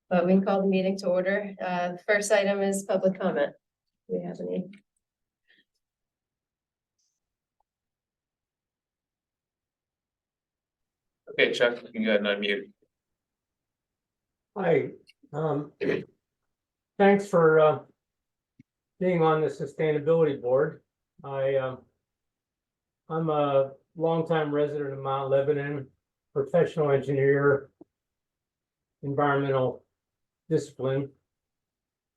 but we can call the meeting to order. The first item is public comment. Do we have any? Okay, Chuck, you can go ahead and unmute. Hi, thanks for being on the sustainability board. I'm a longtime resident of Mount Lebanon, professional engineer, environmental discipline.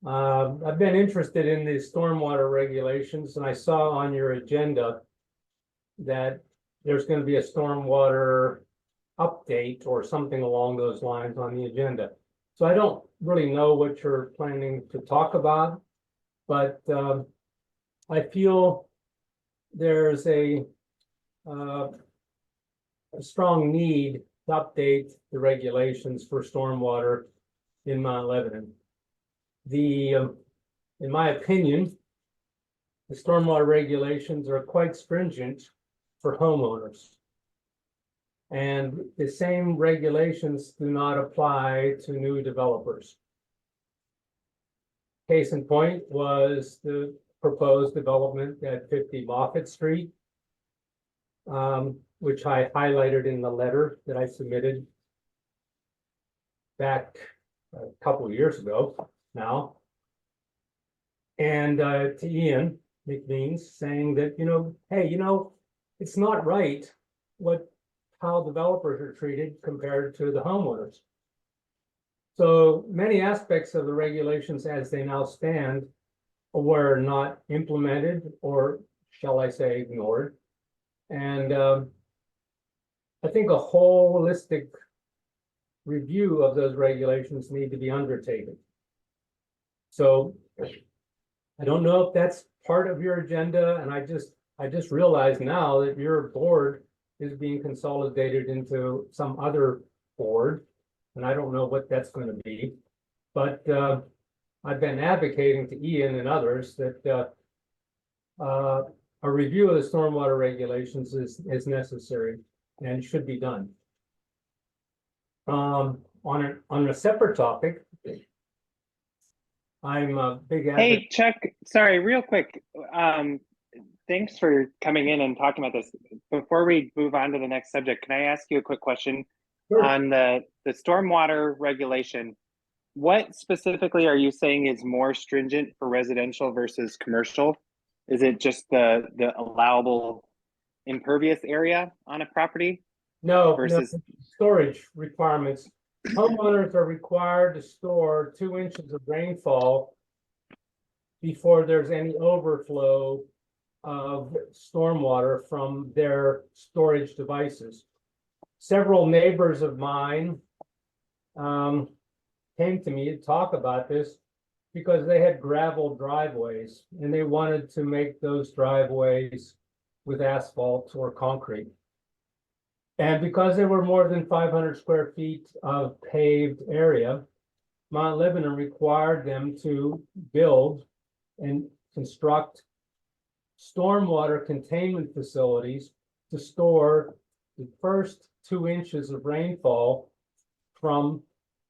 I've been interested in the stormwater regulations, and I saw on your agenda that there's going to be a stormwater update or something along those lines on the agenda. So I don't really know what you're planning to talk about, but I feel there's a strong need to update the regulations for stormwater in Mount Lebanon. In my opinion, the stormwater regulations are quite stringent for homeowners. And the same regulations do not apply to new developers. Case in point was the proposed development at 50 Moffett Street, which I highlighted in the letter that I submitted back a couple of years ago now. And to Ian McMeans saying that, hey, it's not right how developers are treated compared to the homeowners. So many aspects of the regulations as they now stand were not implemented, or shall I say ignored. And I think a holistic review of those regulations need to be undertaken. So I don't know if that's part of your agenda, and I just realized now that your board is being consolidated into some other board, and I don't know what that's going to be. But I've been advocating to Ian and others that a review of the stormwater regulations is necessary and should be done. On a separate topic, I'm a big advocate. Hey, Chuck, sorry, real quick. Thanks for coming in and talking about this. Before we move on to the next subject, can I ask you a quick question? Sure. On the stormwater regulation? What specifically are you saying is more stringent for residential versus commercial? Is it just the allowable impervious area on a property? No, versus storage requirements. Homeowners are required to store 2 inches of rainfall before there's any overflow of stormwater from their storage devices. Several neighbors of mine came to me to talk about this because they had gravel driveways and they wanted to make those driveways with asphalt or concrete. And because there were more than 500 square feet of paved area, Mount Lebanon required them to build and construct stormwater containment facilities to store the first 2 inches of rainfall from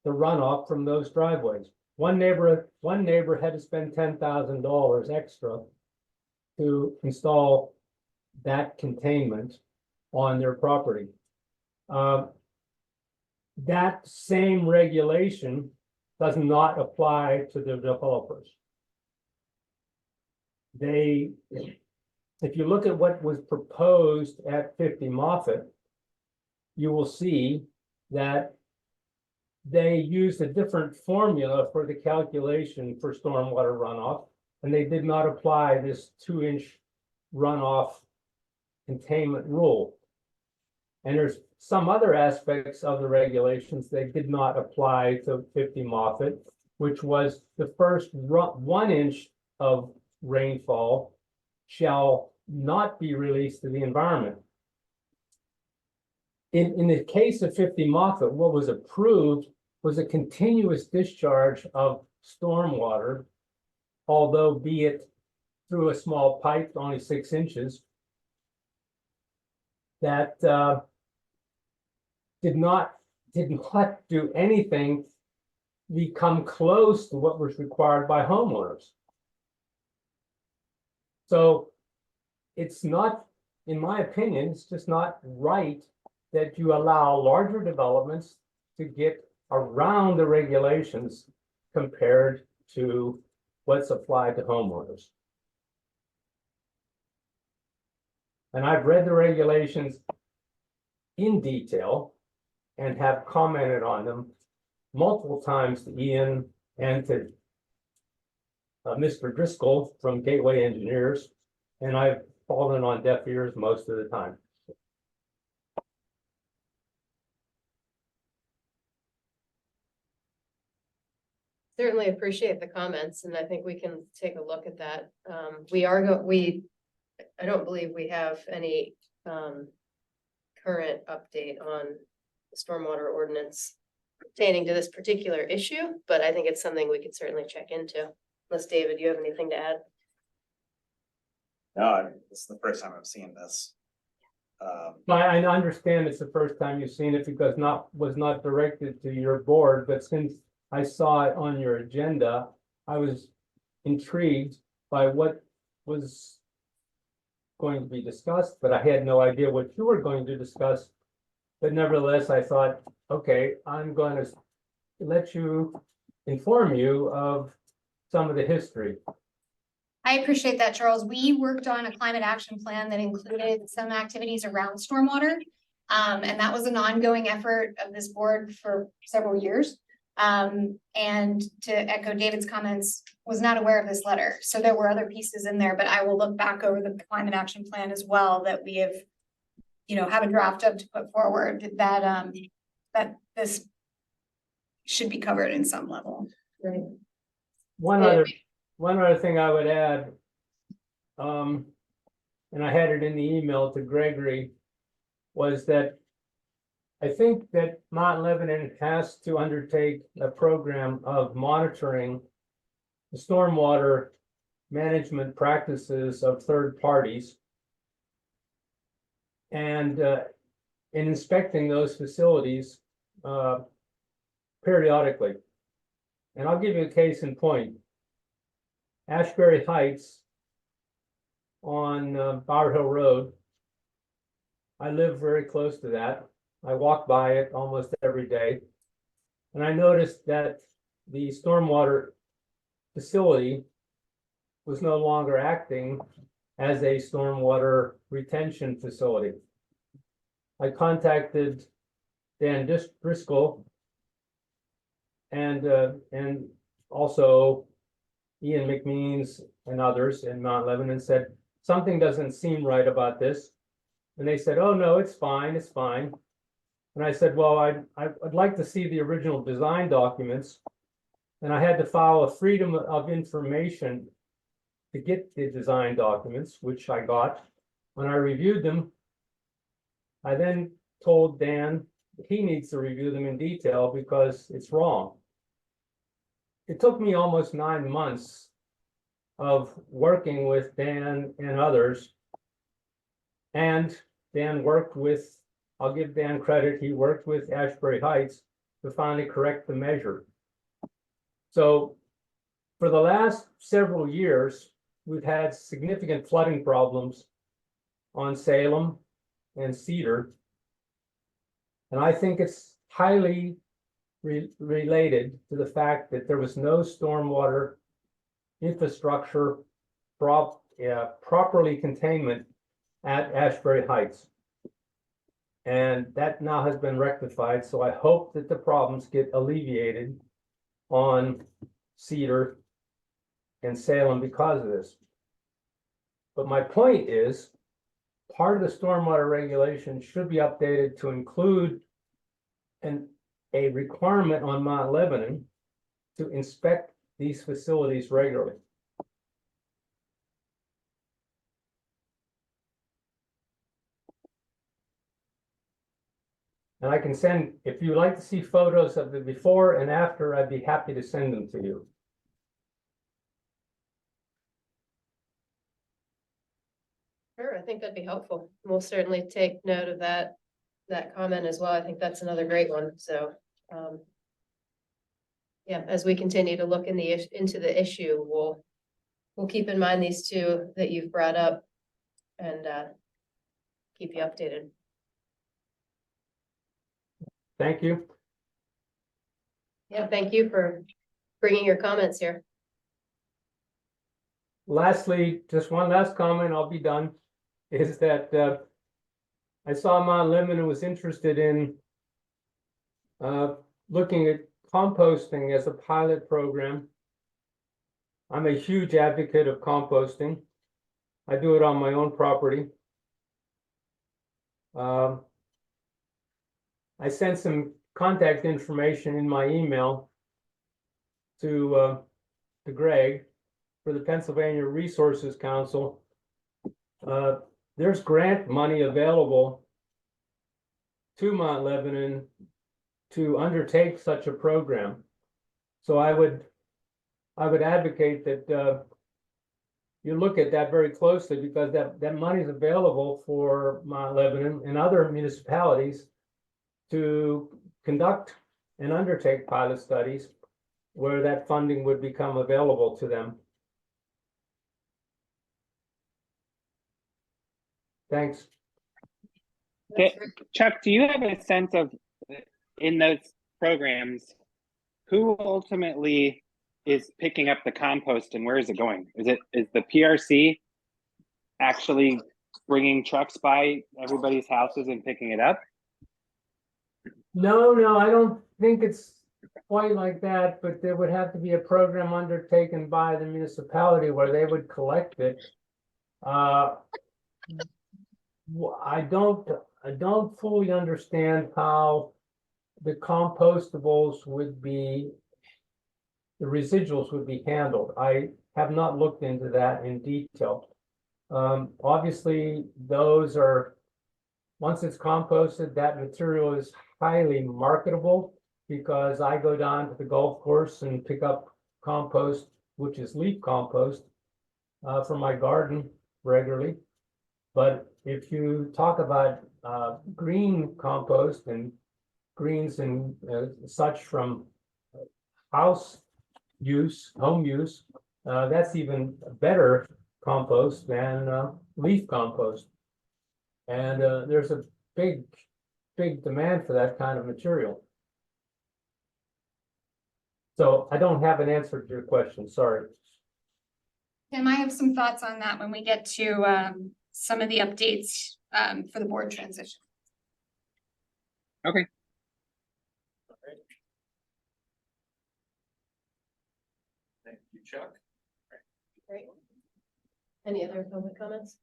the runoff from those driveways. One neighbor had to spend $10,000 extra to install that containment on their property. That same regulation does not apply to the developers. If you look at what was proposed at 50 Moffett, you will see that they used a different formula for the calculation for stormwater runoff, and they did not apply this 2-inch runoff containment rule. And there's some other aspects of the regulations that did not apply to 50 Moffett, which was the first 1 inch of rainfall shall not be released to the environment. In the case of 50 Moffett, what was approved was a continuous discharge of stormwater, although be it through a small pipe, only 6 inches, that did not do anything become close to what was required by homeowners. So it's not, in my opinion, it's just not right that you allow larger developments to get around the regulations compared to what's applied to homeowners. And I've read the regulations in detail and have commented on them multiple times to Ian and to Mr. Driscoll from Gateway Engineers, and I've fallen on deaf ears most of the time. Certainly appreciate the comments, and I think we can take a look at that. I don't believe we have any current update on the stormwater ordinance pertaining to this particular issue, but I think it's something we could certainly check into. Unless, David, you have anything to add? No, this is the first time I've seen this. I understand it's the first time you've seen it because was not directed to your board, but since I saw it on your agenda, I was intrigued by what was going to be discussed, but I had no idea what you were going to discuss. But nevertheless, I thought, okay, I'm going to inform you of some of the history. I appreciate that, Charles. We worked on a climate action plan that included some activities around stormwater. And that was an ongoing effort of this board for several years. And to echo David's comments, was not aware of this letter. So there were other pieces in there, but I will look back over the climate action plan as well that we have, have a draft of to put forward that, that this should be covered in some level. Right. One other thing I would add, and I had it in the email to Gregory, was that I think that Mount Lebanon has to undertake a program of monitoring the stormwater management practices of third parties and in inspecting those facilities periodically. And I'll give you a case in point. Ashbury Heights on Bower Hill Road. I live very close to that. I walk by it almost every day. And I noticed that the stormwater facility was no longer acting as a stormwater retention facility. I contacted Dan Driscoll and also Ian McMeans and others in Mount Lebanon said, something doesn't seem right about this. And they said, oh, no, it's fine, it's fine. And I said, well, I'd like to see the original design documents. And I had to file a Freedom of Information to get the design documents, which I got. When I reviewed them, I then told Dan he needs to review them in detail because it's wrong. It took me almost 9 months of working with Dan and others. And Dan worked with, I'll give Dan credit, he worked with Ashbury Heights to finally correct the measure. So for the last several years, we've had significant flooding problems on Salem and Cedar. And I think it's highly related to the fact that there was no stormwater infrastructure properly containment at Ashbury Heights. And that now has been rectified. So I hope that the problems get alleviated on Cedar and Salem because of this. But my point is, part of the stormwater regulation should be updated to include a requirement on Mount Lebanon to inspect these facilities regularly. And I can send, if you like to see photos of the before and after, I'd be happy to send them to you. Sure, I think that'd be helpful. We'll certainly take note of that comment as well. I think that's another great one. So, yeah, as we continue to look into the issue, we'll keep in mind these two that you've brought up and keep you updated. Thank you. Yeah, thank you for bringing your comments here. Lastly, just one last comment, I'll be done, is that I saw Mount Lebanon was interested in looking at composting as a pilot program. I'm a huge advocate of composting. I do it on my own property. I sent some contact information in my email to Greg for the Pennsylvania Resources Council. There's grant money available to Mount Lebanon to undertake such a program. So I would advocate that you look at that very closely, because that money is available for Mount Lebanon and other municipalities to conduct and undertake pilot studies where that funding would become available to them. Thanks. Okay, Chuck, do you have a sense of, in those programs, who ultimately is picking up the compost and where is it going? Is the PRC actually bringing trucks by everybody's houses and picking it up? No, I don't think it's quite like that, but there would have to be a program undertaken by the municipality where they would collect it. I don't fully understand how the compostables would be, the residuals would be handled. I have not looked into that in detail. Obviously, those are, once it's composted, that material is highly marketable, because I go down to the golf course and pick up compost, which is leaf compost, from my garden regularly. But if you talk about green compost and greens and such from house use, home use, that's even better compost than leaf compost. And there's a big demand for that kind of material. So I don't have an answer to your question, sorry. Tim, I have some thoughts on that when we get to some of the updates for the board transition. Okay. Thank you, Chuck. Great. Any other public comments?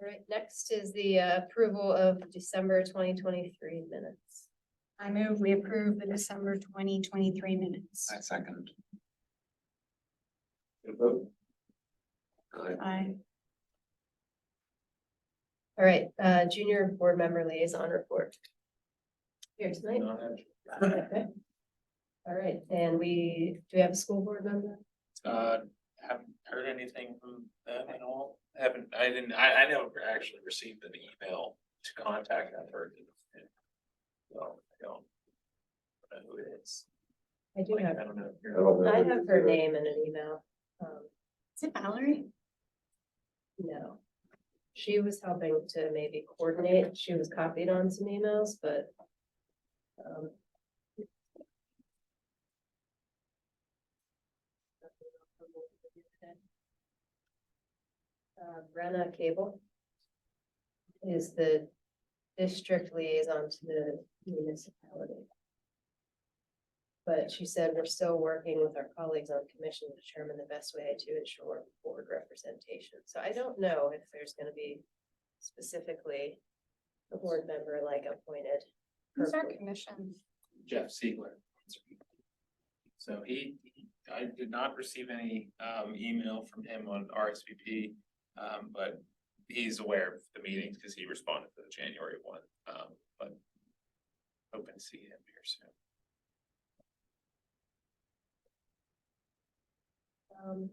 All right, next is the approval of December 2023 minutes. I move we approve the December 2023 minutes. I second. Good vote. Aye. All right, junior board member liaison report. Here tonight. Okay. All right, and do we have a school board member? Haven't heard anything from them at all. I never actually received an email to contact that person. So I don't know who it is. I do have, I don't know. I have her name in an email. Is it Valerie? No. She was helping to maybe coordinate. She was copied on some emails, but Brenna Cable is the district liaison to the municipality. But she said we're still working with our colleagues on commission to determine the best way to ensure board representation. So I don't know if there's going to be specifically a board member like appointed. Who's our commission? Jeff Siegler. So I did not receive any email from him on RSVP, but he's aware of the meetings because he responded to the January one. But hoping to see him here soon. So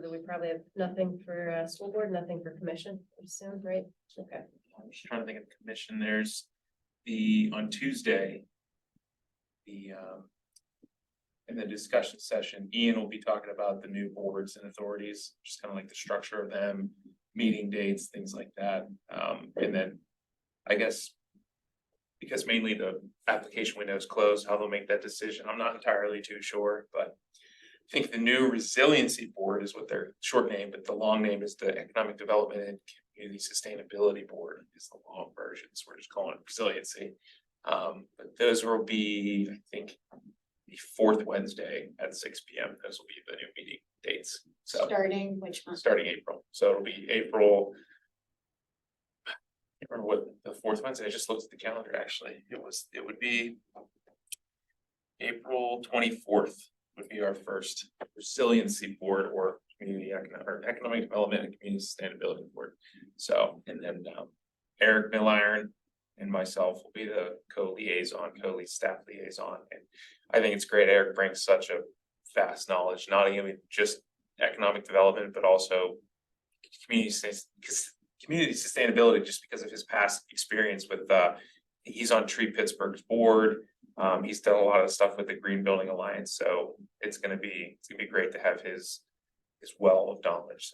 that we probably have nothing for school board, nothing for commission, I assume, right? Okay. I'm just trying to think of the commission, there's on Tuesday. In the discussion session, Ian will be talking about the new boards and authorities, just kind of like the structure of them, meeting dates, things like that. And then I guess because mainly the application window is closed, how they'll make that decision, I'm not entirely too sure, but I think the new resiliency board is what their short name, but the long name is the Economic Development and Community Sustainability Board is the long version, so we're just calling it resiliency. But those will be, I think, the fourth Wednesday at 6 p.m. Those will be the new meeting dates. So Starting which month? starting April, so it'll be April. I can't remember what the fourth Wednesday, I just looked at the calendar, actually, it would be April 24th would be our first resiliency board or economic development and community sustainability board. So, and then Eric Milliron and myself will be the co-lead staff liaison. And I think it's great. Eric brings such a vast knowledge, not even just economic development, but also community sustainability, just because of his past experience with he's on Tree Pittsburgh's board. He's done a lot of stuff with the Green Building Alliance, so it's gonna be great to have his well of knowledge.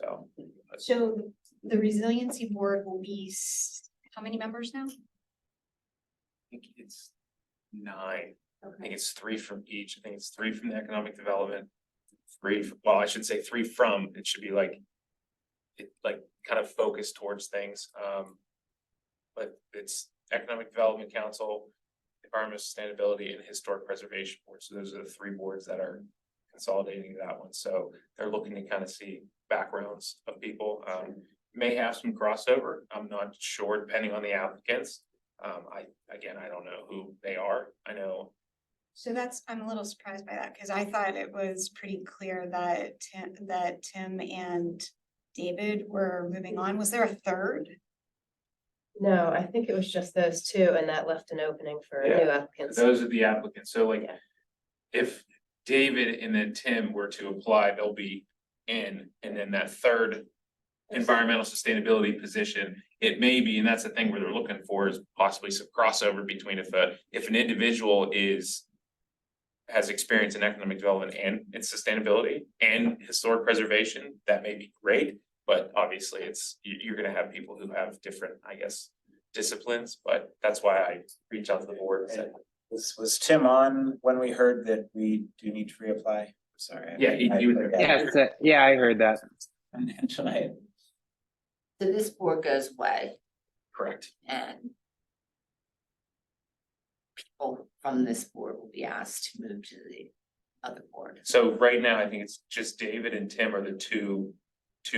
So the resiliency board will be how many members now? I think it's 9. I think it's 3 from each. I think it's 3 from the economic development, 3 from, well, I should say 3 from, it should be like kind of focused towards things. But it's Economic Development Council, Environmental Sustainability, and Historic Preservation Board. So those are the 3 boards that are consolidating that one. So they're looking to kind of see backgrounds of people. May have some crossover. I'm not sure, depending on the applicants. I don't know who they are. I know. So I'm a little surprised by that, because I thought it was pretty clear that Tim and David were moving on. Was there a third? No, I think it was just those 2, and that left an opening for new applicants. Those are the applicants. So like, Yeah. if David and then Tim were to apply, they'll be in, and then that third environmental sustainability position, it may be, and that's the thing where they're looking for is possibly some crossover between if an individual has experience in economic development and in sustainability and historic preservation, that may be great. But obviously you're gonna have people who have different, I guess, disciplines, but that's why I reached out to the board and said. Was Tim on when we heard that we do need to reapply? Sorry. Yeah, he was there. Yeah, I heard that. Financial. So this board goes away Correct. and people from this board will be asked to move to the other board. So right now, I think it's just David and Tim are the two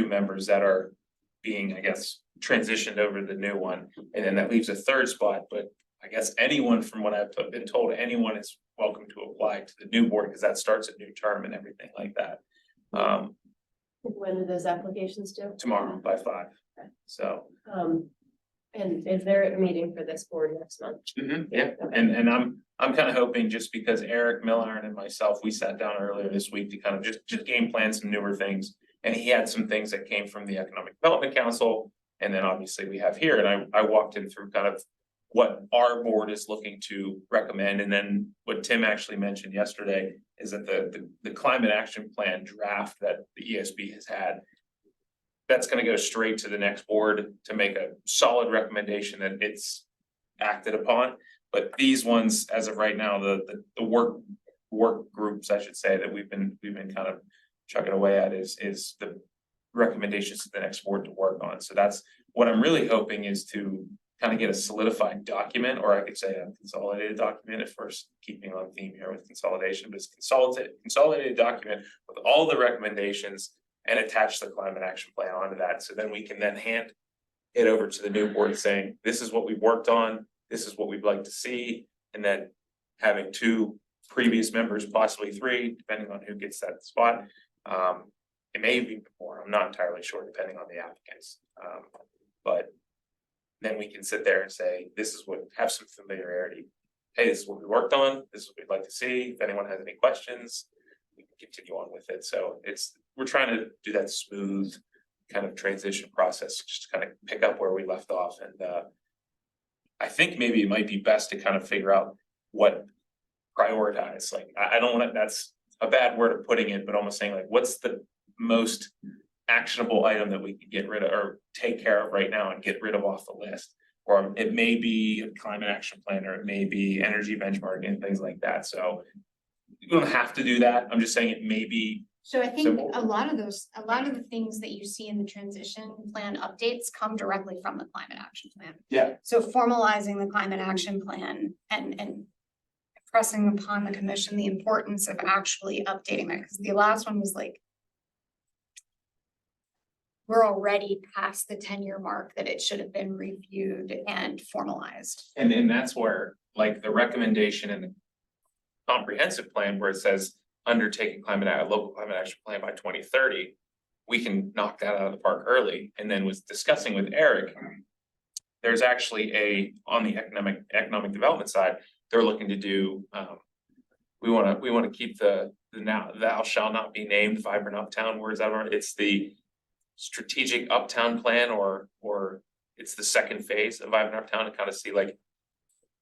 members that are being, I guess, transitioned over to the new one. And then that leaves a third spot, but I guess anyone, from what I've been told, anyone is welcome to apply to the new board because that starts a new term and everything like that. When do those applications due? Tomorrow by 5. Okay. So. And is there a meeting for this board next month? Yeah, and I'm kind of hoping, just because Eric Milliron and myself, we sat down earlier this week to kind of just game plan some newer things. And he had some things that came from the Economic Development Council, and then obviously we have here, and I walked him through kind of what our board is looking to recommend. And then what Tim actually mentioned yesterday is that the climate action plan draft that the ESB has had, that's gonna go straight to the next board to make a solid recommendation that it's acted upon. But these ones, as of right now, the work groups, I should say, that we've been kind of chugging away at is the recommendations to the next board to work on. So that's what I'm really hoping, is to kind of get a solidified document, or I could say a consolidated document, if we're keeping on theme here with consolidation, but it's consolidated document with all the recommendations, and attach the climate action plan onto that. So then we can then hand it over to the new board saying, this is what we've worked on, this is what we'd like to see. And then having 2 previous members, possibly 3, depending on who gets that spot. It may be more, I'm not entirely sure, depending on the applicants. But then we can sit there and say, this is what, have some familiarity. Hey, this is what we worked on, this is what we'd like to see. If anyone has any questions, we can continue on with it. So we're trying to do that smooth kind of transition process, just to kind of pick up where we left off. And I think maybe it might be best to kind of figure out what prioritize. Like, I don't want to, that's a bad word of putting it, but almost saying like, what's the most actionable item that we can get rid of or take care of right now and get rid of off the list? Or it may be a climate action plan, or it may be energy benchmarking and things like that. So you don't have to do that. I'm just saying it may be. So I think Simple. a lot of the things that you see in the transition plan updates come directly from the climate action plan. Yeah. So formalizing the climate action plan and pressing upon the commission the importance of actually updating that, because the last one was like, we're already past the 10-year mark that it should have been reviewed and formalized. And that's where, like, the recommendation in the comprehensive plan where it says undertaking local climate action plan by 2030, we can knock that out of the park early. And then was discussing with Eric, there's actually on the economic development side, they're looking to do, we wanna keep the now thou shall not be named vibrant uptown words out of it. It's the strategic uptown plan, or it's the second phase of vibrant uptown, to kind of see like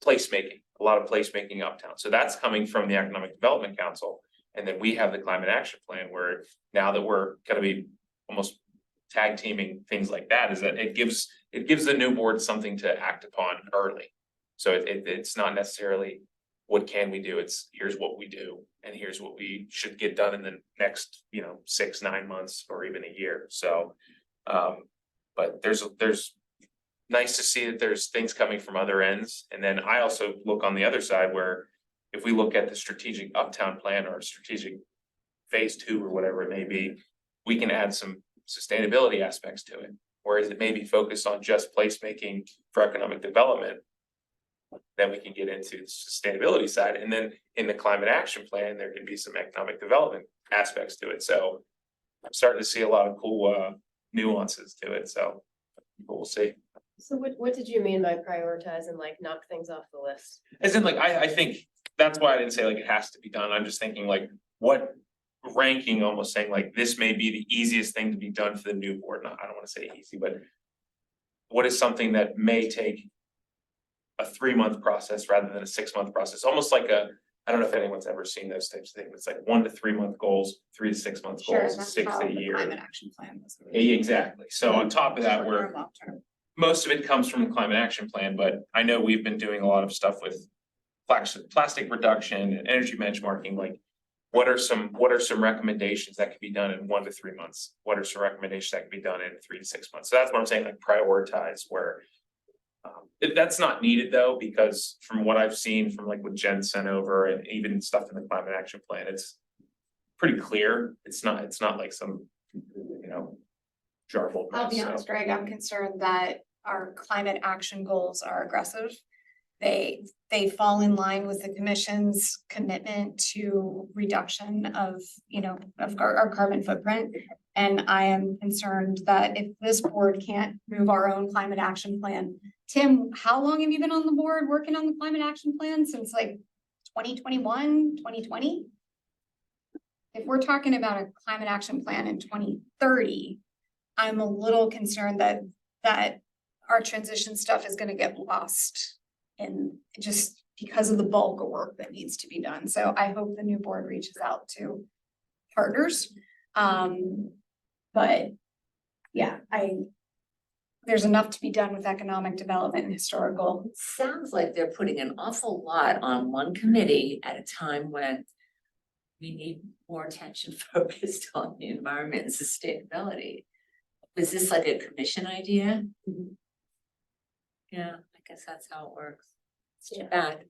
placemaking, a lot of placemaking uptown. So that's coming from the Economic Development Council. And then we have the climate action plan, where now that we're gonna be almost tag teaming things like that, is that it gives the new board something to act upon early. So it's not necessarily what can we do, it's here's what we do, and here's what we should get done in the next, 6-9 months or even a year. So but there's nice to see that there's things coming from other ends. And then I also look on the other side, where if we look at the strategic uptown plan or strategic phase 2 or whatever it may be, we can add some sustainability aspects to it. Whereas it may be focused on just placemaking for economic development, then we can get into the sustainability side. And then in the climate action plan, there can be some economic development aspects to it. So I'm starting to see a lot of cool nuances to it. So we'll see. So what did you mean by prioritize and like knock things off the list? As in, like, I think that's why I didn't say like it has to be done. I'm just thinking like what ranking, almost saying like this may be the easiest thing to be done for the new board. I don't want to say easy, but what is something that may take a 3-month process rather than a 6-month process? Almost like I don't know if anyone's ever seen those types of things. It's like 1 to 3 month goals, 3 to 6 month Sure, goals, that's 6 how a the year. climate action plan was. Exactly. So on top of that, Short-term, we're long-term. most of it comes from the climate action plan, but I know we've been doing a lot of stuff with plastic reduction and energy benchmarking. Like, what are some recommendations that can be done in 1 to 3 months? What are some recommendations that can be done in 3 to 6 months? So that's what I'm saying, like prioritize where. That's not needed though, because from what I've seen from like what Jen sent over and even stuff in the climate action plan, it's pretty clear. It's not like some, jarbled I'll be mess, so. honest, Greg, I'm concerned that our climate action goals are aggressive. They fall in line with the commission's commitment to reduction of our carbon footprint. And I am concerned that if this board can't move our own climate action plan. Tim, how long have you been on the board working on the climate action plan? Since like 2021, 2020? If we're talking about a climate action plan in 2030, I'm a little concerned that our transition stuff is gonna get lost in just because of the bulk of work that needs to be done. So I hope the new board reaches out to partners. But yeah, there's enough to be done with economic development and historical. It sounds like they're putting an awful lot on one committee at a time when we need more attention focused on the environment and sustainability. Is this like a commission idea? Yeah, I guess that's how it works. It's too bad.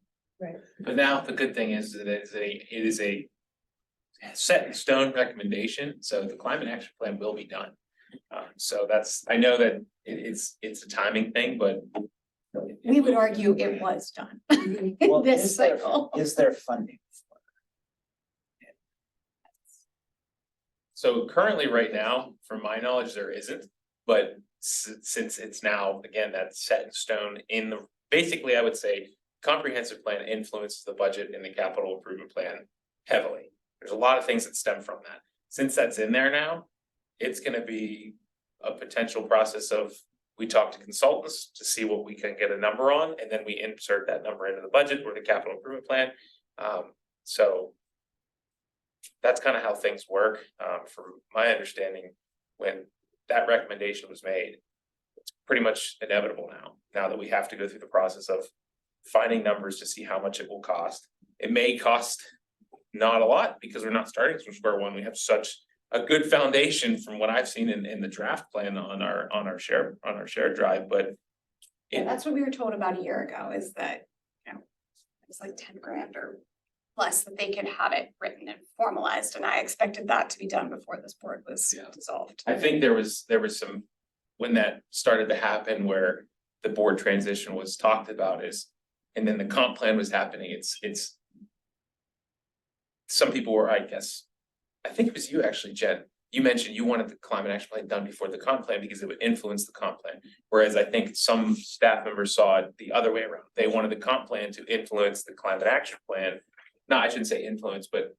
But now the good thing is that it is a set in stone recommendation, so the climate action plan will be done. So I know that it's a timing thing, but. We would argue it was done Well, in this cycle. Is there funding? So currently, right now, from my knowledge, there isn't, but since it's now, again, that's set in stone basically, I would say, comprehensive plan influences the budget and the capital improvement plan heavily. There's a lot of things that stem from that. Since that's in there now, it's gonna be a potential process of, we talk to consultants to see what we can get a number on, and then we insert that number into the budget or the capital improvement plan. So that's kind of how things work. From my understanding, when that recommendation was made, it's pretty much inevitable now that we have to go through the process of finding numbers to see how much it will cost. It may cost not a lot because we're not starting from square one. We have such a good foundation from what I've seen in the draft plan on our shared drive, but Yeah, that's what we were told about a year ago, is that, you know, it's like 10 grand or less that they could have it written and formalized, and I expected that to be done before this board was Yeah. dissolved. I think there was some, when that started to happen where the board transition was talked about and then the comp plan was happening, it's. Some people were, I guess, I think it was you actually, Jen, you mentioned you wanted the climate action plan done before the comp plan because it would influence the comp plan. Whereas I think some staff members saw it the other way around. They wanted the comp plan to influence the climate action plan. No, I shouldn't say influence, but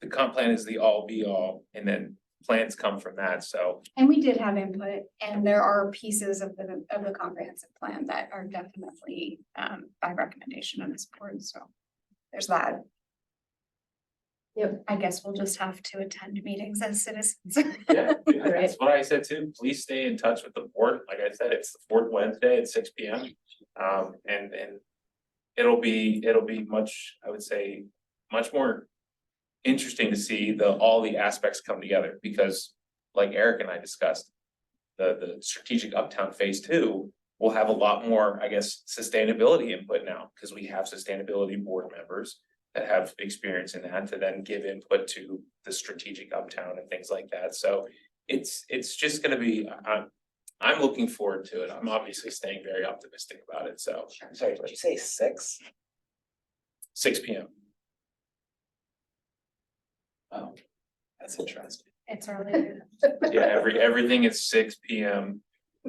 the comp plan is the all be all, and then plans come from that, so. And we did have input, and there are pieces of the comprehensive plan that are definitely by recommendation of this board, so there's that. Yep. I guess we'll just have to attend meetings as citizens. Yeah, that's what I said too. Please stay in touch with the board. Like I said, it's the fourth Wednesday at 6 p.m. And it'll be much, I would say, much more interesting to see all the aspects come together, because like Eric and I discussed, the strategic uptown phase 2 will have a lot more, I guess, sustainability input now, because we have sustainability board members that have experience in that to then give input to the strategic uptown and things like that. So it's just gonna be, I'm looking forward to it. I'm obviously staying very optimistic about it, so. Sorry, did you say 6? 6 p.m. Oh, that's interesting. It's early. Yeah, everything is 6 p.m.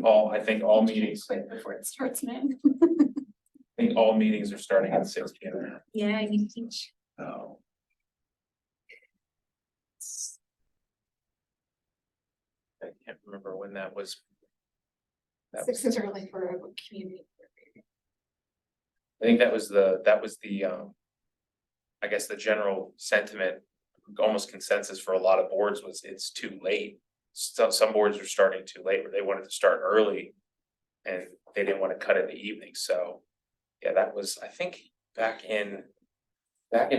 I think all meetings, Quit before it starts, man. I think all meetings are starting at 6 p.m. Yeah, you teach. Oh. I can't remember when that was. That was, 6 is early for a community. I think that was the, I guess the general sentiment, almost consensus for a lot of boards was it's too late. Some boards are starting too late, where they wanted to start early and they didn't want to cut in the evening, so. Yeah, that was, I think, back in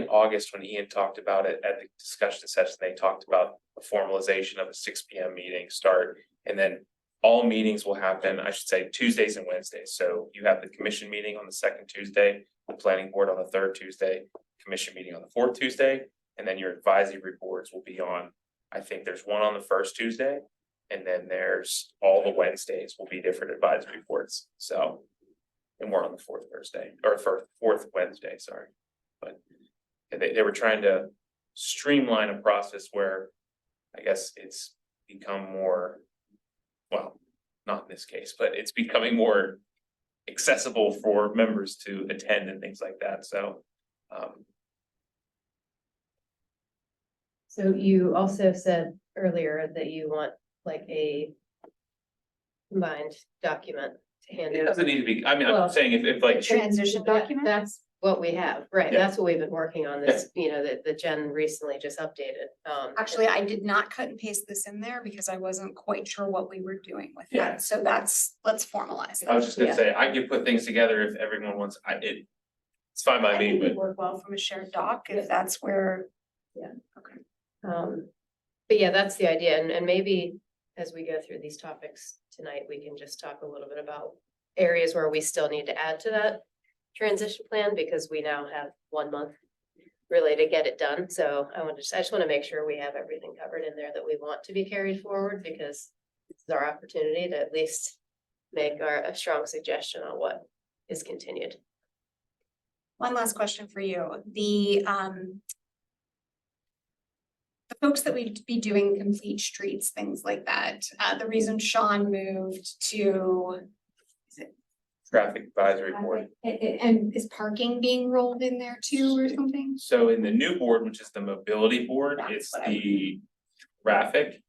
August when Ian talked about it at the discussion session, they talked about the formalization of a 6 p.m. meeting start. And then all meetings will happen, I should say, Tuesdays and Wednesdays. So you have the commission meeting on the second Tuesday, the planning board on the third Tuesday, commission meeting on the fourth Tuesday, and then your advisory boards will be on, I think there's one on the first Tuesday, and then there's all the Wednesdays will be different advisory boards, so. And we're on the fourth Thursday, or fourth Wednesday, sorry. But they were trying to streamline a process where I guess it's become more, well, not in this case, but it's becoming more accessible for members to attend and things like that, so. So you also said earlier that you want like a combined document to hand It out. doesn't need to be, I mean, Well, I'm saying if like, Transition document? That's what we have, right? Yeah. That's what we've been working on this, that Jen recently just updated. Actually, I did not cut and paste this in there because I wasn't quite sure what we were doing with Yeah. that. So let's formalize I it. was just gonna Yeah. say, I could put things together if everyone wants, it's fine by I me, think it but. would work well from a shared doc Yeah. if that's where. But yeah, that's the idea, and maybe as we go through these topics tonight, we can just talk a little bit about areas where we still need to add to that transition plan, because we now have 1 month really to get it done, so I just want to make sure we have everything covered in there that we want to be carried forward, because this is our opportunity to at least make a strong suggestion on what is continued. One last question for you. The folks that we'd be doing complete streets, things like that, the reason Sean moved to traffic advisory board. And is parking being rolled in there too or something? So in the new board, which is the mobility board, it's the traffic.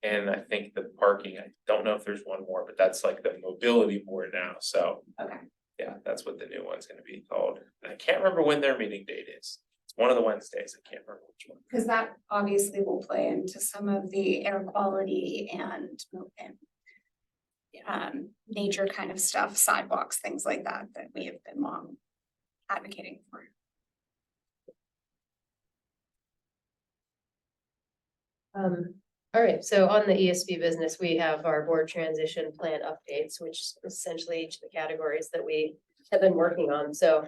And I think the parking, I don't know if there's one more, but that's like the mobility board now, so. Okay. Yeah, that's what the new one's gonna be called. And I can't remember when their meeting date is. It's one of the Wednesdays, I can't remember which one. Because that obviously will play into some of the air quality and nature kind of stuff, sidewalks, things like that, that we have been long advocating for. All right, so on the ESB business, we have our board transition plan updates, which is essentially each of the categories that we have been working on, so.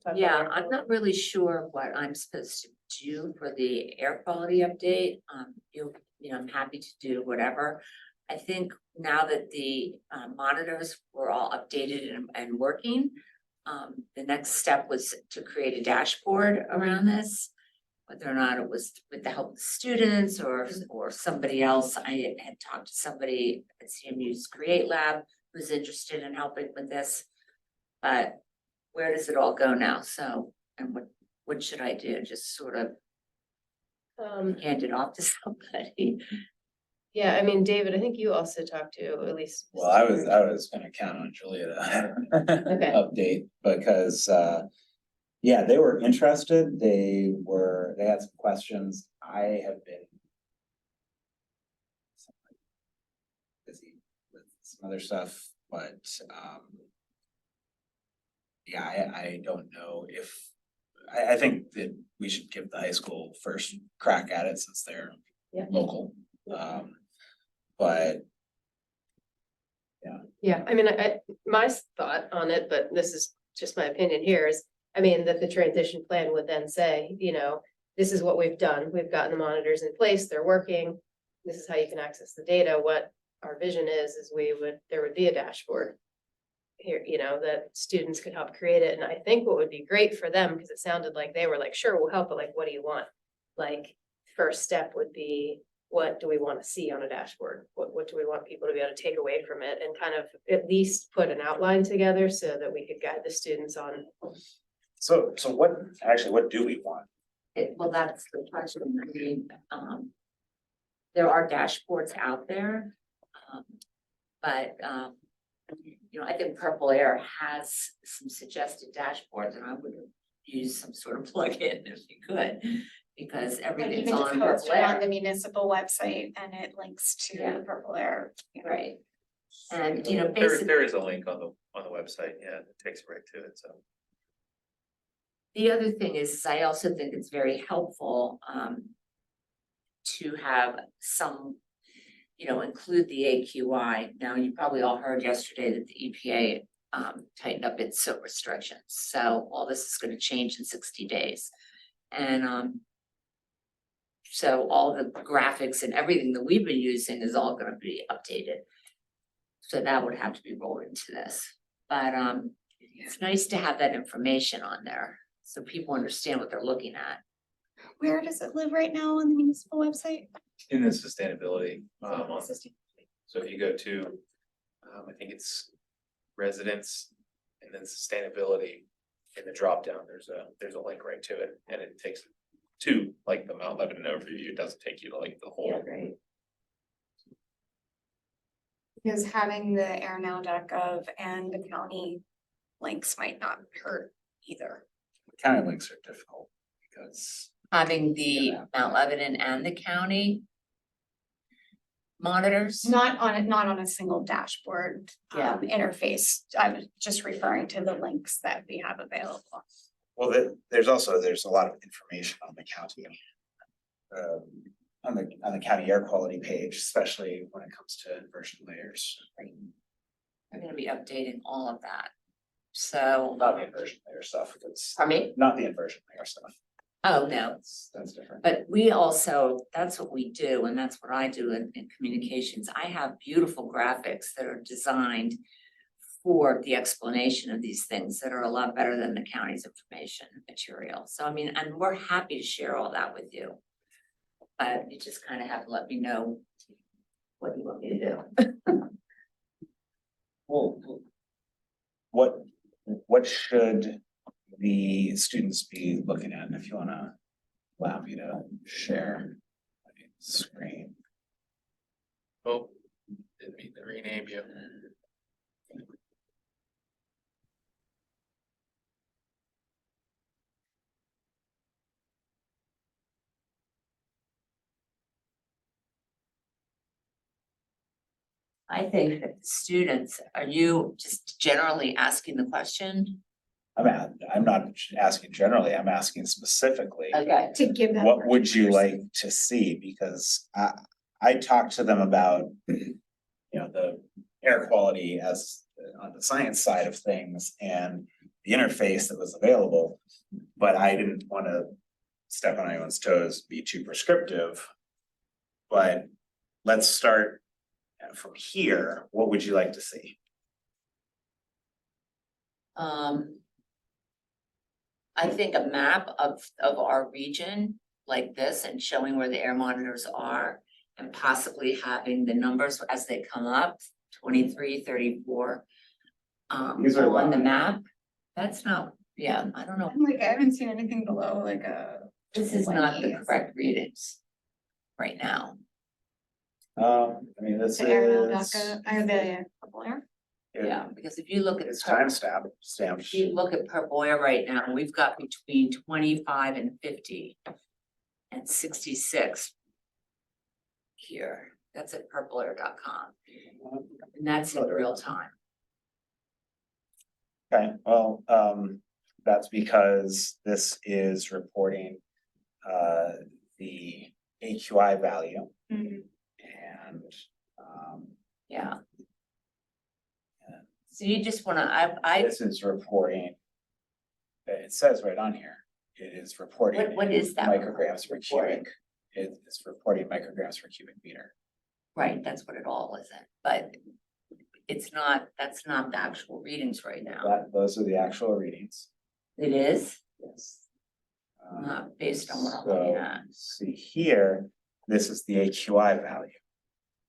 talk about Yeah, our- I'm not really sure what I'm supposed to do for the air quality update. I'm happy to do whatever. I think now that the monitors were all updated and working, the next step was to create a dashboard around this. Whether or not it was with the help of the students or somebody else, I had talked to somebody at CMU's Create Lab who's interested in helping with this. But where does it all go now? So, and what should I do? Just sort of hand it off to somebody? Yeah, I mean, David, I think you also talked to at least. Well, I was gonna count on Julia to Okay. update because, yeah, they were interested. They had some questions. I have been busy with some other stuff, but, yeah, I don't know if, I think that we should give the high school first crack at it since they're Yeah. local. But Yeah, I mean, my thought on it, but this is just my opinion here is, I mean, that the transition plan would then say, this is what we've done. We've gotten the monitors in place, they're working. This is how you can access the data. What our vision is there would be a dashboard here, that students could help create it. And I think what would be great for them, because it sounded like they were like, sure, we'll help, but like, what do you want? Like, first step would be, what do we want to see on a dashboard? What do we want people to be able to take away from it and kind of at least put an outline together so that we could guide the students on. so what do we want? Well, that's the question. I mean, there are dashboards out there. But I think Purple Air has some suggested dashboards and I would use some sort of plugin if you could. Because Like everything's even just on post Purple it on Air, the municipal website and it links to Yeah. the Purple Air. right? And, There basically, is a link on the website, yeah, it takes right to it, so. the other thing is I also think it's very helpful, to have some, include the AQI. Now, you probably all heard yesterday that the EPA tightened up its soap restrictions, so all this is gonna change in 60 days. And so all the graphics and everything that we've been using is all gonna be updated. So that would have to be rolled into this, but it's nice to have that information on there, so people understand what they're looking at. Where does it live right now on the municipal website? In the sustainability, so if you go to, I think it's residents and then sustainability. In the drop down, there's a link right to it and it takes to like the Mount Lebanon overview. It doesn't take you to like the whole. Great. Because having the airnow.gov and the county links might not hurt either. County links are difficult because Having the Yeah. Mount Lebanon and the county monitors. Not on a single dashboard Yeah. interface. I was just referring to the links that we have available. well, there's a lot of information on the county. On the county air quality page, especially when it comes to inversion layers. We're gonna be updating all of that. So, Not the inversion layer stuff, it's pardon me? not the inversion layer stuff. Oh, no, That's different. but we also, that's what we do, and that's what I do in communications. I have beautiful graphics that are designed for the explanation of these things that are a lot better than the county's information material. So I mean, and we're happy to share all that with you. But you just kind of have to let me know what you want me to do. Well, what should the students be looking at? And if you wanna allow me to share my screen. Oh, didn't mean to rename you. I think that the students, are you just generally asking the question? I'm not asking generally, I'm asking specifically. Okay. To give them. What more would you diversity. like to see? Because I talked to them about, the air quality as on the science side of things and the interface that was available. But I didn't want to step on anyone's toes, be too prescriptive. But let's start from here. What would you like to see? I think a map of our region like this and showing where the air monitors are. And possibly having the numbers as they come up, 23, 34. These are On the live. map, that's not, yeah, I don't know, I'm like, I haven't seen anything below like this is not the 20. correct readings. Right now, I mean, this The aerial is. DACA, or the purple air. yeah, because if you look at. It's purple- timestamp stamped. If you look at Purple Air right now, we've got between 25 and 50. And 66. Here, that's at purpleair.com. And that's in real time. Okay, well, that's because this is reporting the AQI value Mhm. and Yeah. Yeah. So you just wanna, I, this is reporting. It says right on here, it is reporting. What is that Micrograms per reporting? cubic. It's reporting micrograms per cubic meter. right, that's what it all is in, but it's not, that's not the actual readings right now. Those are the actual readings. It is, Yes. not based on what I'm looking So, at. see here, this is the AQI value.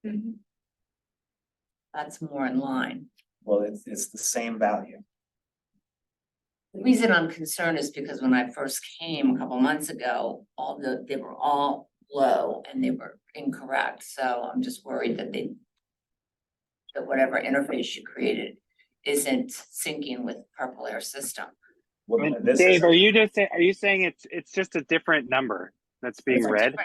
Mhm. That's more in line. Well, it's the same value. The reason I'm concerned is because when I first came a couple months ago, they were all low and they were incorrect, so I'm just worried that that whatever interface you created isn't syncing with Purple Air system. Well, And this Dave, is are you saying it's just a different number that's being read?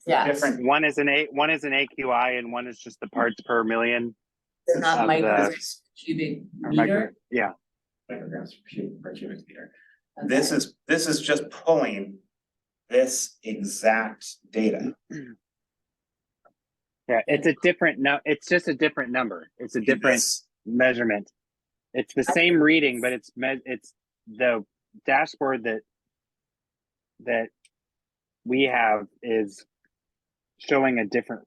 Yes, different. One is an AQI and one is just the parts per million. it's not of the- micrograms cubic or micro- meter. Yeah, Micrograms per cubic meter. This is just pulling this exact data. yeah, it's a different it's just a different number. It's a different This- measurement. It's the same reading, but it's the dashboard that we have is showing a different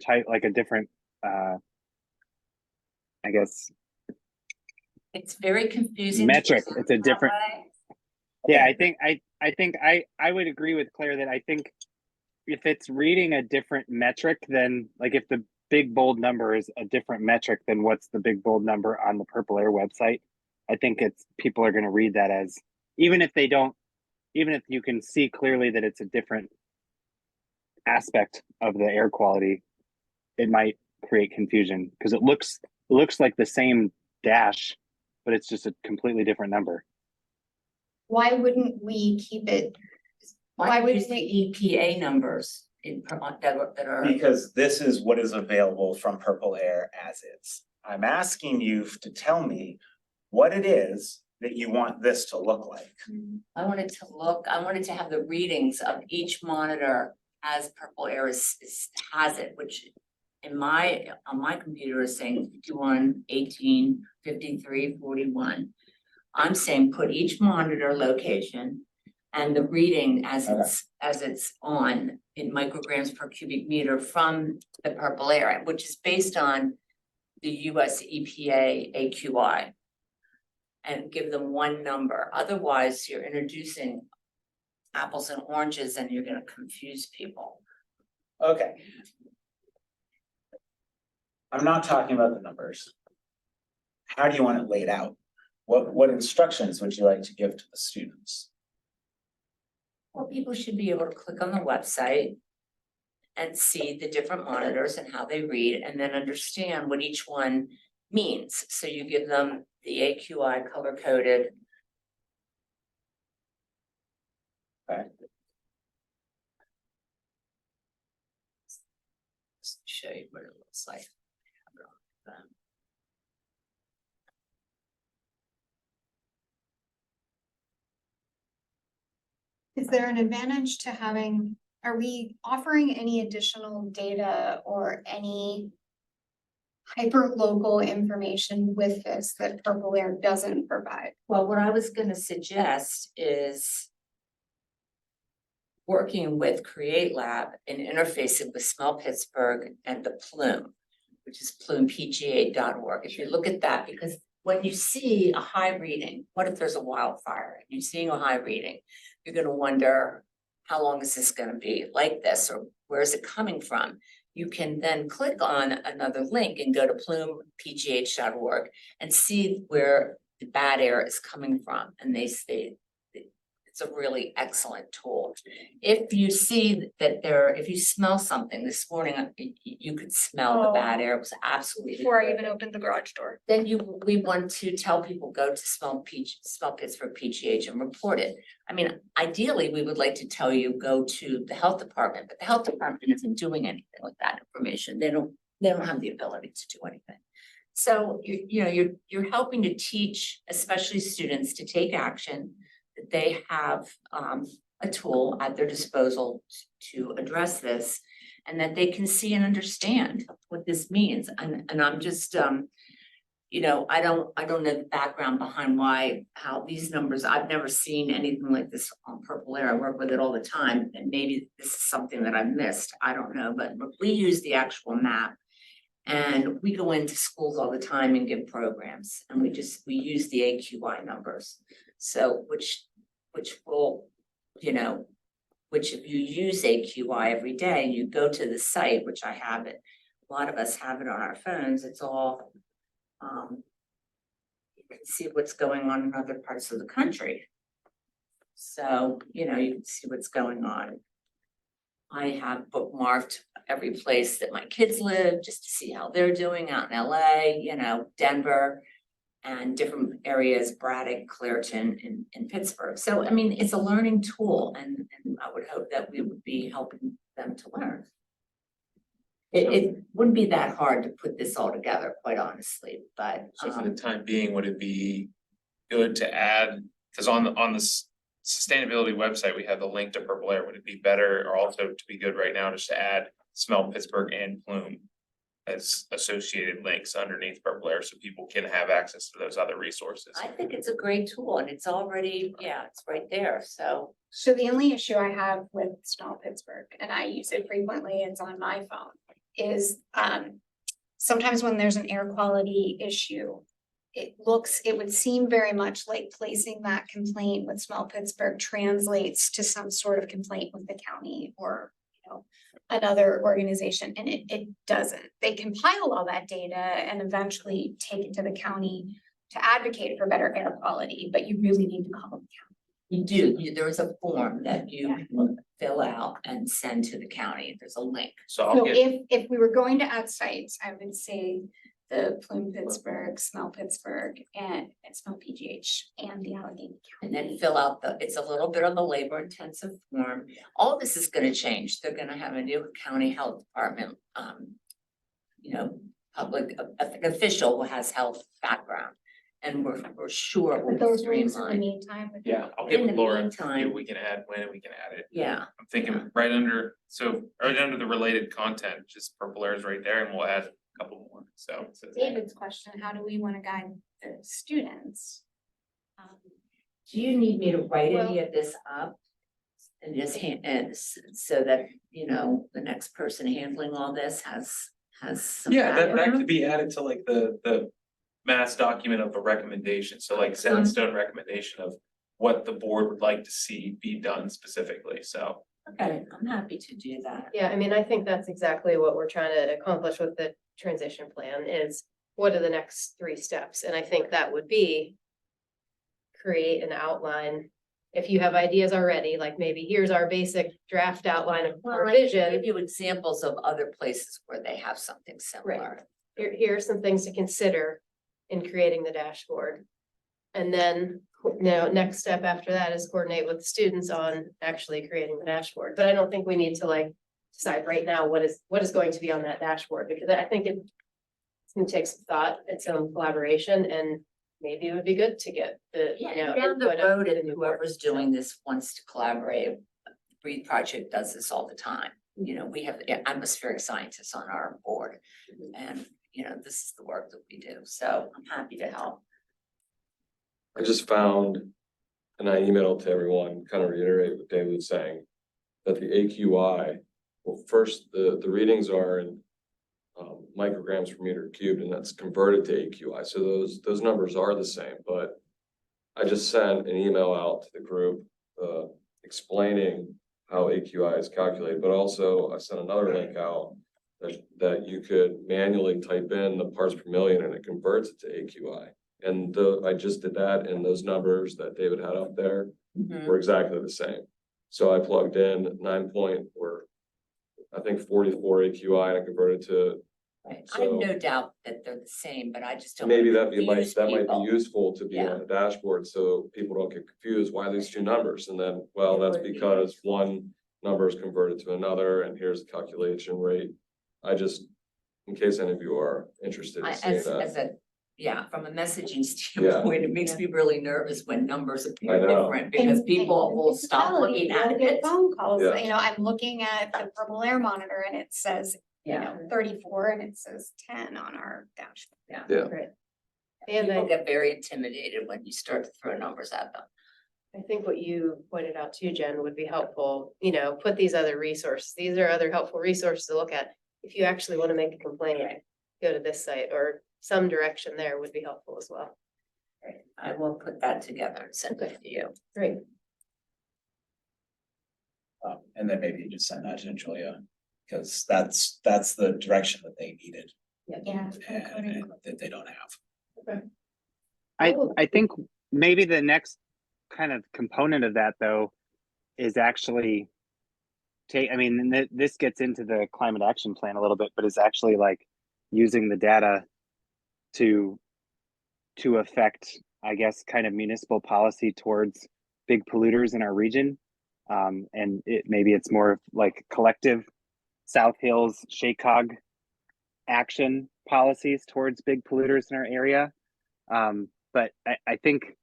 type, like a different I guess It's very confusing. metric. It's a different. Yeah, Okay. I think I would agree with Claire that I think if it's reading a different metric than, like, if the big bold number is a different metric than what's the big bold number on the Purple Air website, I think people are going to read that as, even if you can see clearly that it's a different aspect of the air quality, it might create confusion because it looks like the same dash, but it's just a completely different number. Why wouldn't we keep it? Why Why would would use the EPA numbers that are, Because this is what is available from Purple Air as is. I'm asking you to tell me what it is that you want this to look like. I wanted to have the readings of each monitor as Purple Air has it, which on my computer is saying 51, 18, 53, 41. I'm saying put each monitor location and the reading as it's on in micrograms per cubic meter from the Purple Air, which is based on the US EPA AQI. And give them one number, otherwise you're introducing apples and oranges and you're gonna confuse people. Okay. I'm not talking about the numbers. How do you want it laid out? what instructions would you like to give to the students? Well, people should be able to click on the website and see the different monitors and how they read, and then understand what each one means. So you give them the AQI color coded. Okay. Just to show you what it looks like. Is there an advantage to having, are we offering any additional data or any hyper-local information with this that Purple Air doesn't provide? Well, what I was gonna suggest is working with Create Lab and interfacing with Smell Pittsburgh and the Plume, which is plumepga.org. If you look at that, because when you see a high reading, what if there's a wildfire and you're seeing a high reading? You're gonna wonder, how long is this gonna be like this, or where is it coming from? You can then click on another link and go to plumepgh.org and see where the bad air is coming from, and they say it's a really excellent tool. If you see that if you smell something this morning, you could smell the bad air, it was absolutely. Before I good. even opened the garage door. Then we want to tell people, go to Smell Pittsburgh PGH and report it. I mean, ideally, we would like to tell you, go to the health department, but the health department isn't doing anything with that information. They don't have the ability to do anything. So you're helping to teach, especially students, to take action, that they have a tool at their disposal to address this, and that they can see and understand what this means. And I'm just I don't know the background behind how these numbers, I've never seen anything like this on Purple Air. I work with it all the time, and maybe this is something that I've missed, I don't know, but we use the actual map. And we go into schools all the time and give programs, and we use the AQI numbers. So which will, which if you use AQI every day and you go to the site, which I have it, a lot of us have it on our phones, it's all, you can see what's going on in other parts of the country. So, you can see what's going on. I have bookmarked every place that my kids live, just to see how they're doing out in LA, Denver, and different areas, Braddock, Clairton, and Pittsburgh. So, I mean, it's a learning tool, and I would hope that we would be helping them to learn. It wouldn't be that hard to put this all together, quite honestly, but. So for the time being, would it be good to add, because on the sustainability website, we have the link to Purple Air, would it be better or also to be good right now just to add Smell Pittsburgh and Plume as associated links underneath Purple Air so people can have access to those other resources? I think it's a great tool, and it's already, it's right there, so. So the only issue I have with Smell Pittsburgh, and I use it frequently, it's on my phone, is sometimes when there's an air quality issue, it would seem very much like placing that complaint with Smell Pittsburgh translates to some sort of complaint with the county or, another organization, and it doesn't. They compile all that data and eventually take it to the county to advocate for better air quality, but you really need to call the county. You do, there is a form that you can fill out and send to the county, there's a link. So I'll So get, if we were going to add sites, I would say the Plume Pittsburgh, Smell Pittsburgh, and Smell PGH, and the Allegheny County. And then fill out it's a little bit of a labor intensive form. All this is gonna change. They're gonna have a new county health department, public, an official who has health background. And we're sure it will But be those rules in the streamlined. meantime. yeah, I'll get In with the Laura, meantime- see what we can add, when we can add it. Yeah, I'm thinking right under the related content, just Purple Air is right there, and we'll add a couple more, so. David's question, how do we want to guide the students? do you need me to write any of this up? And just so that, the next person handling all this has some. Yeah, that background? could be added to like the mass document of a recommendation, so like set in stone recommendation of what the board would like to see be done specifically, so. Okay, I'm happy to do that. Yeah, I mean, I think that's exactly what we're trying to accomplish with the transition plan is what are the next 3 steps? And I think that would be create an outline. If you have ideas already, like maybe here's our basic draft outline of our Well, I can vision. give you examples of other places where they have something similar. Here are some things to consider in creating the dashboard. And then, next step after that is coordinate with the students on actually creating the dashboard. But I don't think we need to like decide right now what is going to be on that dashboard, because I think it's gonna take some thought and some collaboration, and maybe it would be good to get the, Yeah, you know, and down the input of road, the if new board. whoever's doing this wants to collaborate, Breathe Project does this all the time. You know, we have atmospheric scientists on our board, and, you know, this is the work that we do, so I'm happy to help. I just found, and I emailed to everyone, kind of reiterate what David was saying, that the AQI, well, first, the readings are in micrograms per meter cubed, and that's converted to AQI, so those numbers are the same, but I just sent an email out to the group, explaining how AQI is calculated, but also I sent another link out that you could manually type in the parts per million and it converts it to AQI. And I just did that, and those numbers that David had up there Mhm. were exactly the same. So I plugged in 44 AQI, and I converted to, Right, I have So- no doubt that they're the same, but I just don't. maybe wanna that confuse might be people. useful to be on a dashboard, so people don't get confused, why are these two numbers? And then, well, that's because one number is converted to another, and here's the calculation rate. I just, in case any of you are interested in seeing As that. from a messaging standpoint, it makes me really nervous when numbers appear know. different, because people will stop looking at You'll get it. phone calls, Yeah. you know, I'm looking at the purple air monitor and it says, you know, 34 and it says 10 on our dashboard. Right. And People I get very intimidated when you start to throw numbers at them. think what you pointed out too, Jen, would be helpful, you know, put these other resources, these are other helpful resources to look at. If you actually want to make a complaint, go to this site, or some direction there would be helpful as well. Right, I will put that together and send it to you. Great. And then maybe you just send that to Julia, because that's the direction that they needed Yeah. and that they don't have. I think maybe the next kind of component of that though is actually this gets into the climate action plan a little bit, but is actually like using the data to affect, I guess, kind of municipal policy towards big polluters in our region. And maybe it's more like collective South Hills, Shaycog action policies towards big polluters in our area. But I think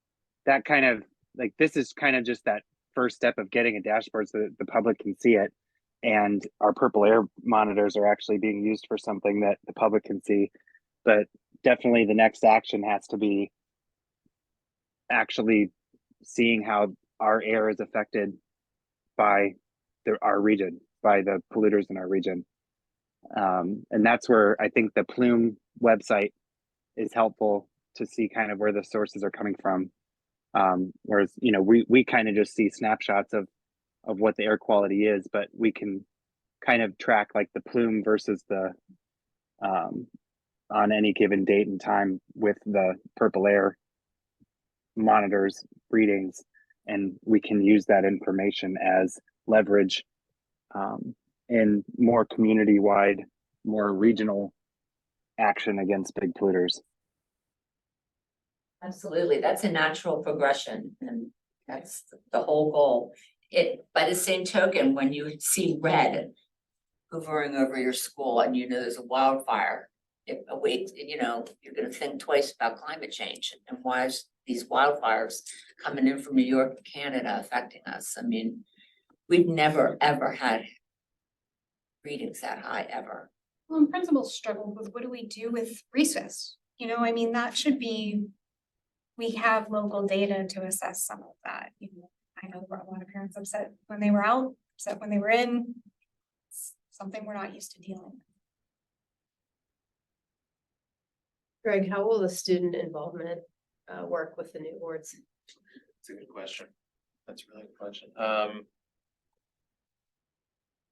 that kind of like, this is kind of just that first step of getting a dashboard so that the public can see it. And our purple air monitors are actually being used for something that the public can see. But definitely the next action has to be actually seeing how our air is affected by our region, by the polluters in our region. And that's where I think the Plume website is helpful to see kind of where the sources are coming from. Whereas, you know, we kind of just see snapshots of what the air quality is, but we can kind of track like the plume versus the on any given date and time with the purple air monitors readings, and we can use that information as leverage in more community-wide, more regional action against big polluters. Absolutely, that's a natural progression, and that's the whole goal. By the same token, when you see red hovering over your school and you know there's a wildfire, you're gonna think twice about climate change and why is these wildfires coming in from New York and Canada affecting us. I mean, we've never, ever had readings that high, ever. Well, and principals struggle with what do we do with recess? You know, I mean, that should be, we have local data to assess some of that, you know. I know a lot of parents upset when they were out, upset when they were in. It's something we're not used to dealing with. Greg, how will the student involvement work with the new boards? It's a good question. That's a really good question.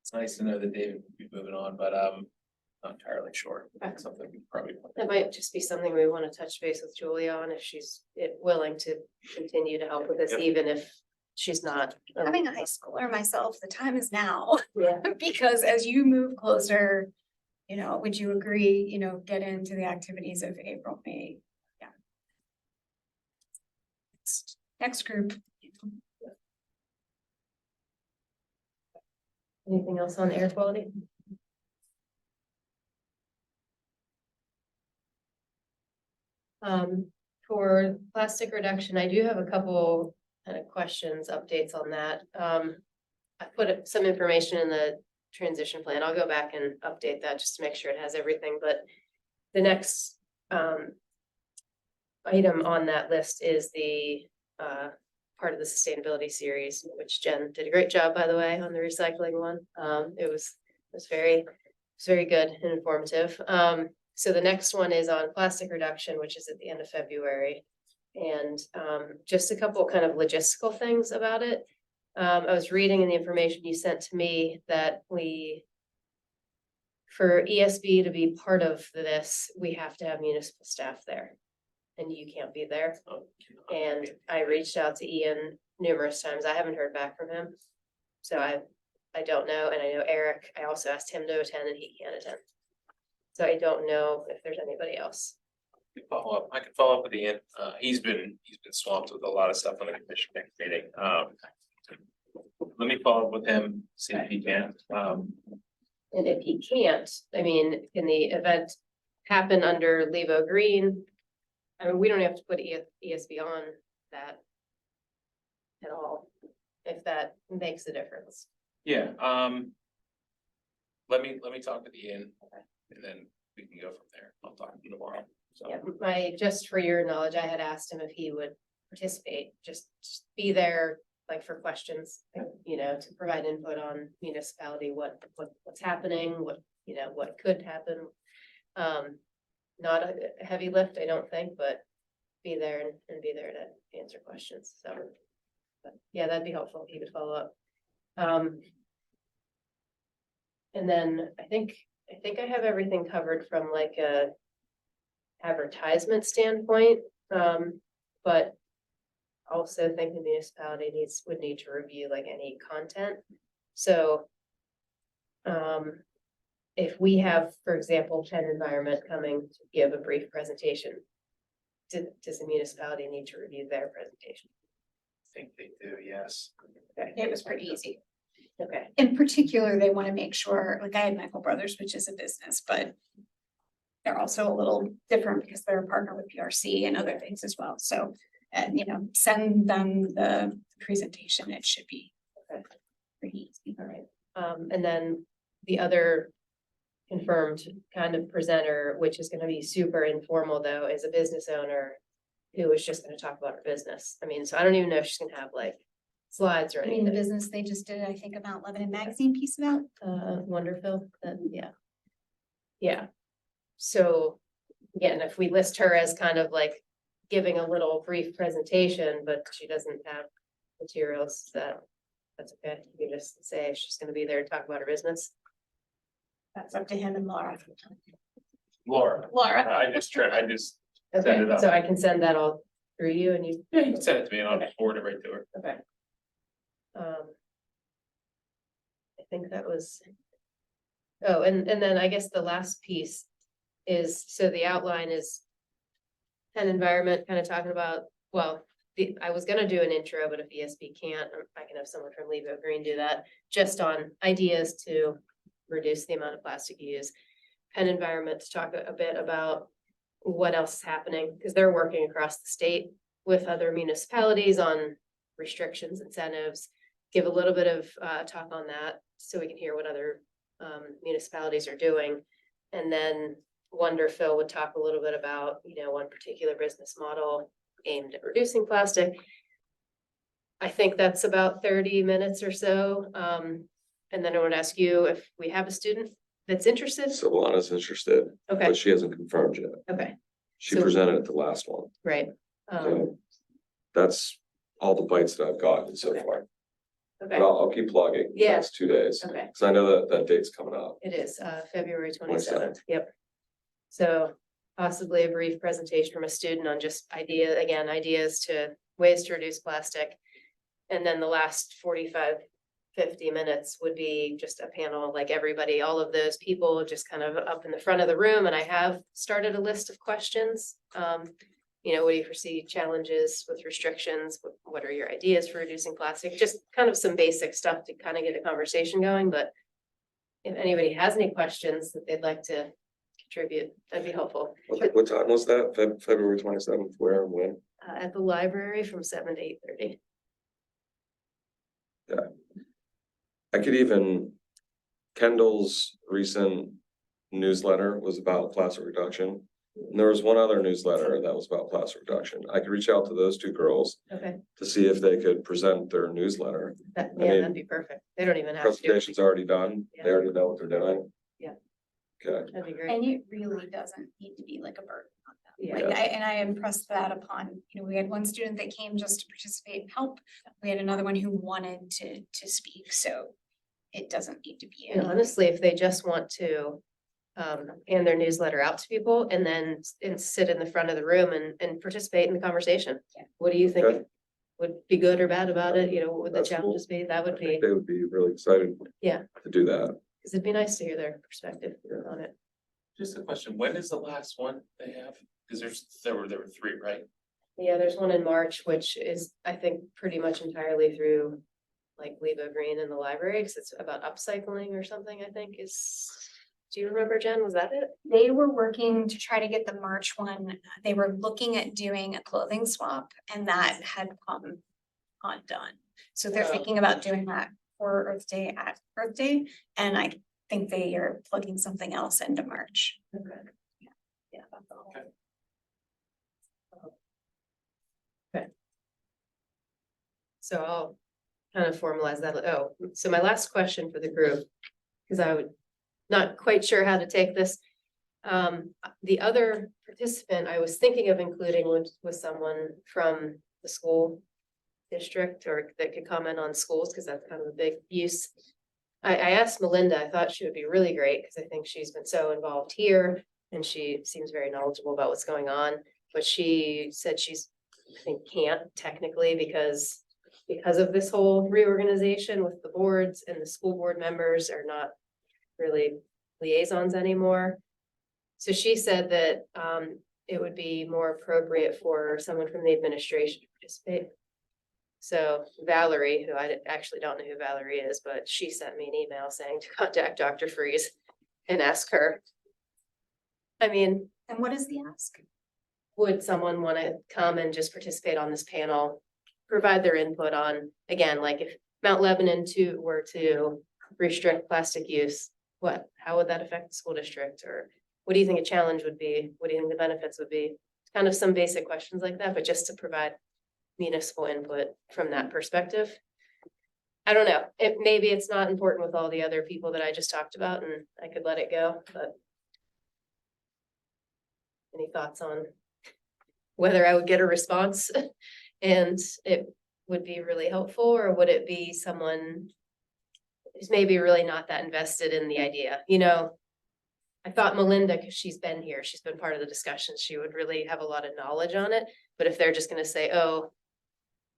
It's nice to know that David will be moving on, but Not entirely sure. That's something we probably. That might just be something we want to touch base with Julia on if she's willing to continue to help with this, Yep. even if she's not. Having a high schooler myself, the time is now, Yeah. because as you move closer, you know, would you agree, you know, get into the activities of April, May? Yeah. Next group. Anything else on air quality? For plastic reduction, I do have a couple kind of questions, updates on that. I put some information in the transition plan. I'll go back and update that just to make sure it has everything, but the next item on that list is the part of the sustainability series, which Jen did a great job, by the way, on the recycling one. It was very good and informative. So the next one is on plastic reduction, which is at the end of February. And just a couple kind of logistical things about it. I was reading in the information you sent to me that for ESB to be part of this, we have to have municipal staff there. And you can't be there. And I reached out to Ian numerous times. I haven't heard back from him. So I don't know. And I know Eric, I also asked him to attend and he can't attend. So I don't know if there's anybody else. I can follow up with Ian. He's been swamped with a lot of stuff on the commission next meeting. Let me follow up with him, see if he can. And if he can't, I mean, can the event happen under Levo Green? I mean, we don't have to put ESB on that at all, if that makes a difference. Yeah, let me talk with Ian and then we can go from there. I'll talk to you tomorrow. So. Yeah, just for your knowledge, I had asked him if he would participate, just be there, like for questions, you know, to provide input on municipality, what's happening, what could happen. Not a heavy lift, I don't think, but be there and be there to answer questions, so. But yeah, that'd be helpful if you could follow up. And then I think I have everything covered from like a advertisement standpoint, but also think the municipality would need to review like any content. So if we have, for example, Penn Environment coming to give a brief presentation, does the municipality need to review their presentation? I think they do, yes. Okay. It was pretty easy. Okay, In particular, they want to make sure, like I had Michael Brothers, which is a business, but they're also a little different because they're a partner with PRC and other things as well. So, you know, send them the presentation. It should be Okay. pretty easy. all right. And then the other confirmed kind of presenter, which is gonna be super informal though, is a business owner who is just gonna talk about her business. I mean, so I don't even know if she's gonna have like slides or I mean, the anything. business they just did, I think, a Mount Lebanon magazine piece about. Wonderful, yeah. Yeah, so, yeah, and if we list her as kind of like giving a little brief presentation, but she doesn't have materials, that's okay, you can just say she's gonna be there to talk about her business. That's up to him and Laura. Laura, Laura. I just send Okay, it up. so I can send that all through you and you, Yeah, you can send it to me and I'll forward it right to her. okay. I think that was. Oh, and then I guess the last piece is, so the outline is. Penn Environment kind of talking about, well, I was gonna do an intro, but if ESB can't, I can have someone from Levo Green do that, just on ideas to reduce the amount of plastic you use. Penn Environment to talk a bit about what else is happening, because they're working across the state with other municipalities on restrictions, incentives. Give a little bit of talk on that, so we can hear what other municipalities are doing. And then Wonderful would talk a little bit about, one particular business model aimed at reducing plastic. I think that's about 30 minutes or so. And then I would ask you if we have a student that's interested. Savannah's interested, Okay, but she hasn't confirmed yet. okay, She So- presented at the last one. right. So that's all the bites that I've gotten so Okay. far. but Okay, I'll keep plugging the Yeah. next 2 days. okay. Cause I know that date's coming up. It is, February 27th. 27th. Yep. So possibly a brief presentation from a student on just ideas to ways to reduce plastic. And then the last 45, 50 minutes would be just a panel, like everybody, all of those people just kind of up in the front of the room, and I have started a list of questions. What do you foresee challenges with restrictions? What are your ideas for reducing plastic? Just kind of some basic stuff to kind of get a conversation going, but if anybody has any questions that they'd like to contribute, that'd be helpful. What time was that? February 27th, where and when? At the library from 7 to 8:30. I could even, Kendall's recent newsletter was about plastic reduction. And there was one other newsletter that was about plastic reduction. I could reach out to those two girls Okay, to see if they could present their newsletter. that'd be perfect. They don't even have to do it. Presentation's already done. They already know what they're doing. Yeah. Okay, That'd be great. And it really doesn't need to be like a burden on them. Yeah. Like, I impressed that upon, we had one student that came just to participate and help. We had another one who wanted to speak, so it doesn't need to be. And honestly, if they just want to hand their newsletter out to people and then sit in the front of the room and participate in the conversation. Yeah. What do you think Okay. would be good or bad about it? What would the That's cool. challenges be? That I would be, think they would be really excited. Yeah. To do that. because it'd be nice to hear their perspective on it. Just a question, when is the last one they have? Cause there were 3, right? Yeah, there's one in March, which is, I think, pretty much entirely through like Lebo Green in the library, because it's about upcycling or something, I think do you remember, Jen? Was that it? They were working to try to get the March one. They were looking at doing a clothing swap and that had come undone. So they're Oh. thinking about doing that for Earth Day at Earth Day. And I think they are plugging something else into March. Okay. Yeah, that's all. So I'll kind of formalize that. Oh, so my last question for the group, because I would not quite sure how to take this. The other participant I was thinking of including was someone from the school district or that could comment on schools, because that's kind of a big use. I asked Melinda, I thought she would be really great, because I think she's been so involved here and she seems very knowledgeable about what's going on. But she said I think can't technically because of this whole reorganization with the boards, and the school board members are not really liaisons anymore. So she said that it would be more appropriate for someone from the administration to participate. So Valerie, who I actually don't know who Valerie is, but she sent me an email saying to contact Dr. Freeze and ask her. I mean, And what is the ask? would someone want to come and just participate on this panel? Provide their input on, again, like if Mount Lebanon were to restrict plastic use, how would that affect the school district? Or what do you think a challenge would be? What do you think the benefits would be? Kind of some basic questions like that, but just to provide municipal input from that perspective. I don't know, maybe it's not important with all the other people that I just talked about and I could let it go, but. Any thoughts on whether I would get a response and it would be really helpful, or would it be someone who's maybe really not that invested in the idea, I thought Melinda, because she's been here, she's been part of the discussion, she would really have a lot of knowledge on it. But if they're just gonna say, oh,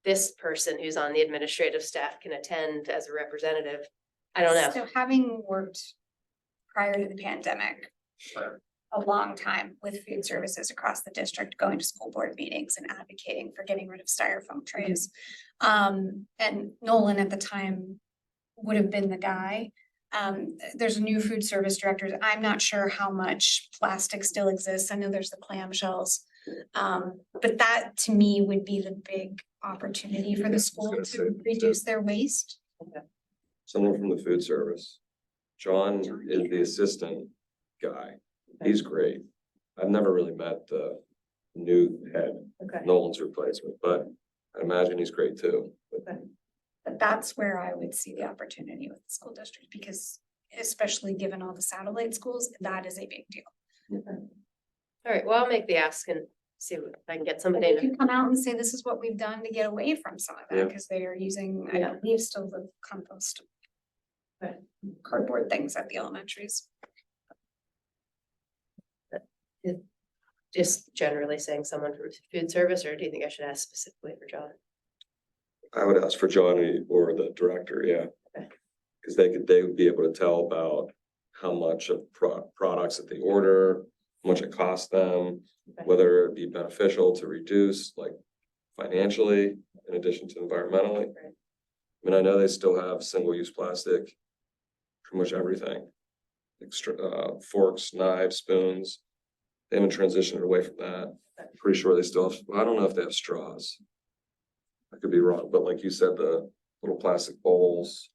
this person who's on the administrative staff can attend as a representative, I don't know. So having worked prior to the pandemic for a long time with food services across the district, going to school board meetings and advocating for getting rid of styrofoam trays. And Nolan at the time would have been the guy. There's a new food service director. I'm not sure how much plastic still exists. I know there's the clamshells. But that to me would be the big opportunity for the school to reduce their waste. Someone from the food service. John is the assistant guy. He's great. I've never really met the new head, Okay, Nolan's replacement, but I imagine he's great too. But that's where I would see the opportunity with the school district, because especially given all the satellite schools, that is a big deal. all right, well, I'll make the ask and see if I can get They somebody to, could come out and say, this is what we've done to get away from some of Yeah. that, because they are using, I Yeah. believe, still the compost. Right. Cardboard things at the elementaries. just generally saying someone from food service, or do you think I should ask specifically for John? I would ask for Johnny or the director, yeah. Okay. Cause they would be able to tell about how much of products that they order, how much it costs them, Okay. whether it be beneficial to reduce, like financially, in addition to environmentally. Right. I mean, I know they still have single-use plastic, pretty much everything. Forks, knives, spoons. They haven't transitioned away from that. Pretty sure they still have, well, I don't know if they have straws. I could be wrong, but like you said, the little plastic bowls.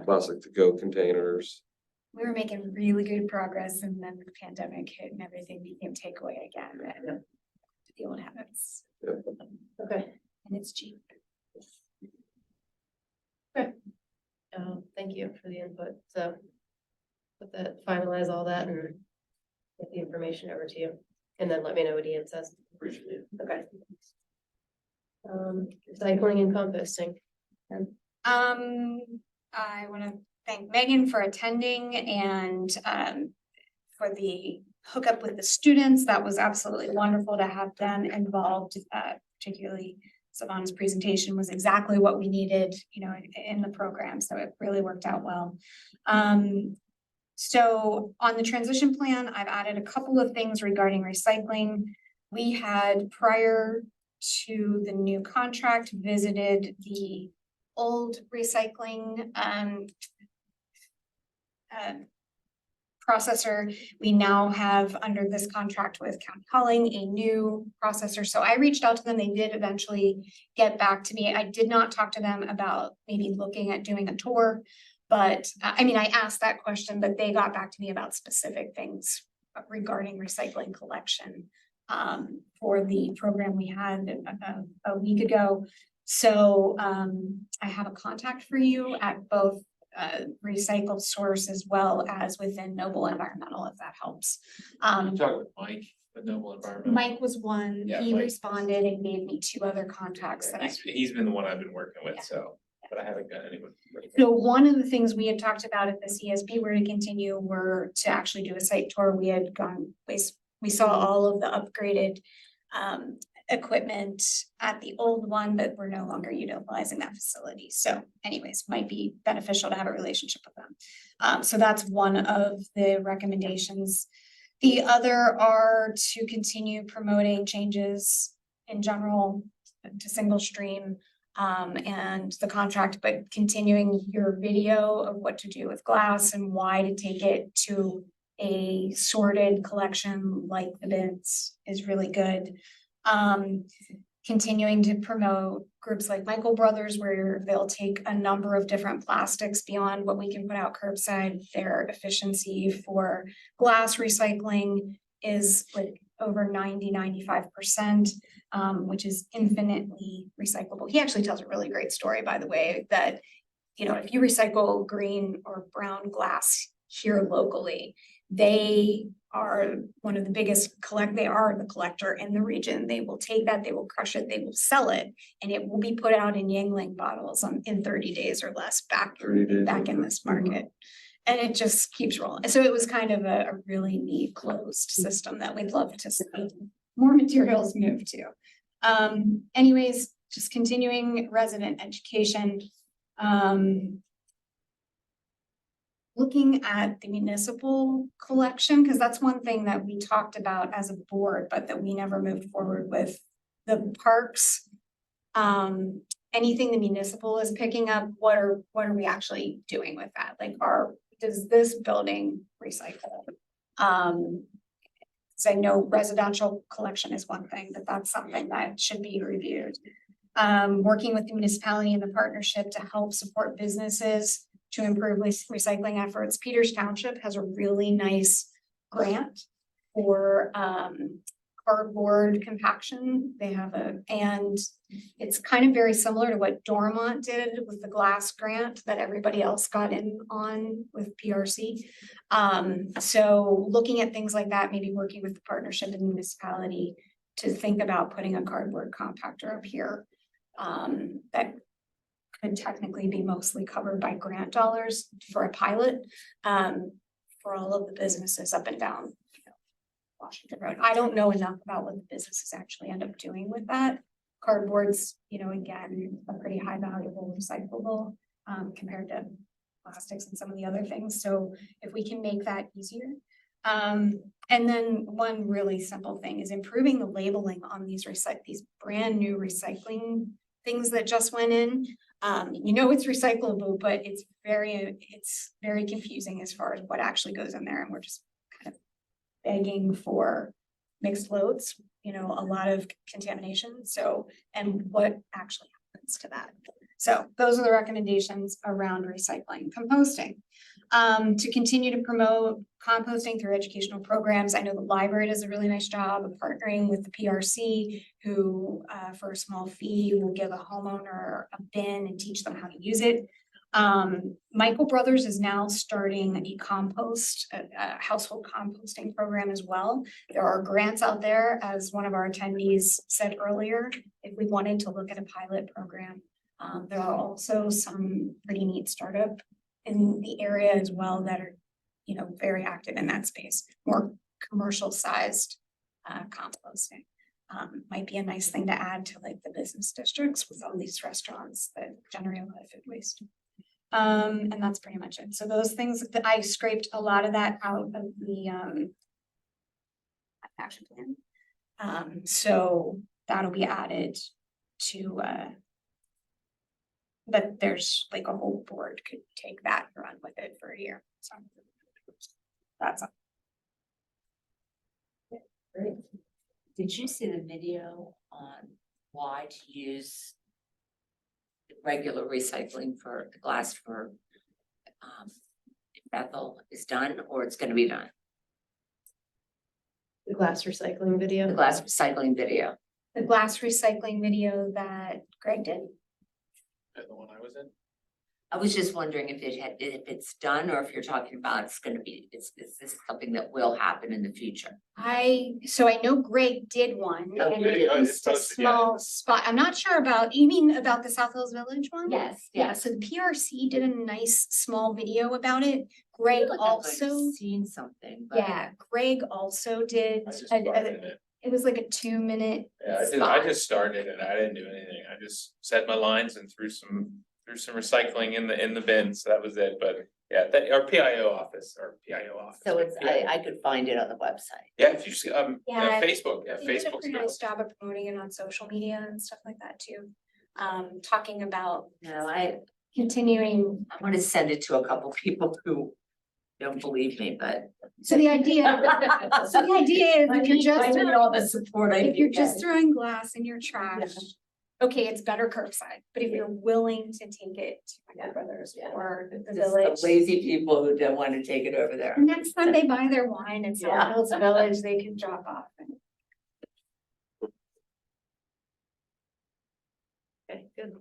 Plastic to-go containers. We were making really good progress, and then the pandemic hit and everything became takeaway again, and to deal with habits, Okay, and it's cheap. thank you for the input, so. Finalize all that and get the information over to you, and then let me know what Ian says. Appreciate it. Okay. Recycling and composting. I want to thank Megan for attending and for the hookup with the students. That was absolutely wonderful to have them involved, particularly Savannah's presentation was exactly what we needed, you know, in the program. So it really worked out well. So on the transition plan, I've added a couple of things regarding recycling. We had, prior to the new contract, visited the old recycling processor. We now have, under this contract with County Calling, a new processor. So I reached out to them. They did eventually get back to me. I did not talk to them about maybe looking at doing a tour, but I mean, I asked that question, but they got back to me about specific things regarding recycling collection for the program we had a week ago. So I have a contact for you at both Recycled Source as well as within Noble Environmental, if that helps. You talk with Mike, the Noble Environmental. Mike was one, Yeah, he Mike. responded and gave me 2 other contacts that I. He's been the one I've been working with, Yeah. so, but I haven't got anyone. So one of the things we had talked about at the CSB were to continue, were to actually do a site tour. We had gone, we saw all of the upgraded equipment at the old one, but we're no longer utilizing that facility. So anyways, might be beneficial to have a relationship with them. So that's one of the recommendations. The other are to continue promoting changes in general to single stream and the contract, but continuing your video of what to do with glass and why to take it to a sorted collection like the bins is really good. Continuing to promote groups like Michael Brothers, where they'll take a number of different plastics beyond what we can put out curbside. Their efficiency for glass recycling is like over 90–95%, which is infinitely recyclable. He actually tells a really great story, by the way, that, you know, if you recycle green or brown glass here locally, they are one of the biggest they are the collector in the region. They will take that, they will crush it, they will sell it, and it will be put out in Yuengling bottles in 30 days or less back in this market. And it just keeps rolling. So it was kind of a really neat closed system that we'd love to see more materials move to. Anyways, just continuing resident education. Looking at the municipal collection, because that's one thing that we talked about as a board, but that we never moved forward with. The parks, anything the municipal is picking up, what are we actually doing with that? Like, does this building recycle? So I know residential collection is one thing, but that's something that should be reviewed. Working with the municipality and the partnership to help support businesses to improve recycling efforts. Peters Township has a really nice grant for cardboard compaction. They have and it's kind of very similar to what Dormont did with the glass grant that everybody else got in on with PRC. So looking at things like that, maybe working with the partnership and municipality to think about putting a cardboard compactor up here. That could technically be mostly covered by grant dollars for a pilot, for all of the businesses up and down, you know, Washington Road. I don't know enough about what the businesses actually end up doing with that. Cardboard's, you know, again, a pretty high valuable recyclable, compared to plastics and some of the other things. So if we can make that easier. And then one really simple thing is improving the labeling on these brand new recycling things that just went in. You know, it's recyclable, but it's very confusing as far as what actually goes in there. And we're just kind of begging for mixed loads, you know, a lot of contamination. So, and what actually happens to that. So those are the recommendations around recycling. Composting. To continue to promote composting through educational programs. I know the library does a really nice job of partnering with the PRC, who for a small fee will give a homeowner a bin and teach them how to use it. Michael Brothers is now starting a household composting program as well. There are grants out there, as one of our attendees said earlier, if we wanted to look at a pilot program. There are also some pretty neat startup in the area as well that are, you know, very active in that space, more commercial sized composting. Might be a nice thing to add to like the business districts with all these restaurants that generate a lot of food waste. And that's pretty much it. So those things that I scraped a lot of that out of the action plan. So that'll be added to but there's like a whole board could take that and run with it for a year. So that's all. Great. Did you see the video on why to use regular recycling for the glass for Bethel is done, or it's gonna be done? The glass recycling video. The glass recycling video. The glass recycling video that Greg did. The one I was in. I was just wondering if it's done, or if you're talking about it's gonna be, is this something that will happen in the future? So I know Greg did one Oh, and yeah, it yeah, was it's a posted, yeah. small spot. I'm not sure about, you mean about the South Hills Village one? Yes, Yeah, yes. so the PRC did a nice small video about it. Greg I feel like I've, like, also, seen something, but yeah, Greg also did, I just a- started it. it was like a 2-minute. Yeah, I just started it. I didn't do anything. I just set my lines and threw some recycling in the bin. So that was it. But yeah, our PIO office. so it's, PIO. I could find it on the website. Yeah, if you just, Yeah, Facebook, yeah, They did a Facebook's pretty good. nice job of promoting it on social media and stuff like that too. Talking about No, I continuing. want to send it to a couple people who don't believe me, but. So the idea, is if you're just. I need all the support I If you're can just get. throwing glass in your trash, okay, it's better curbside, but if you're willing to take it to Michael Brothers or the Just village. the lazy people who don't want to take it over there. Next time they buy their wine at Yeah. South Hills Village, they can drop off. Okay, good.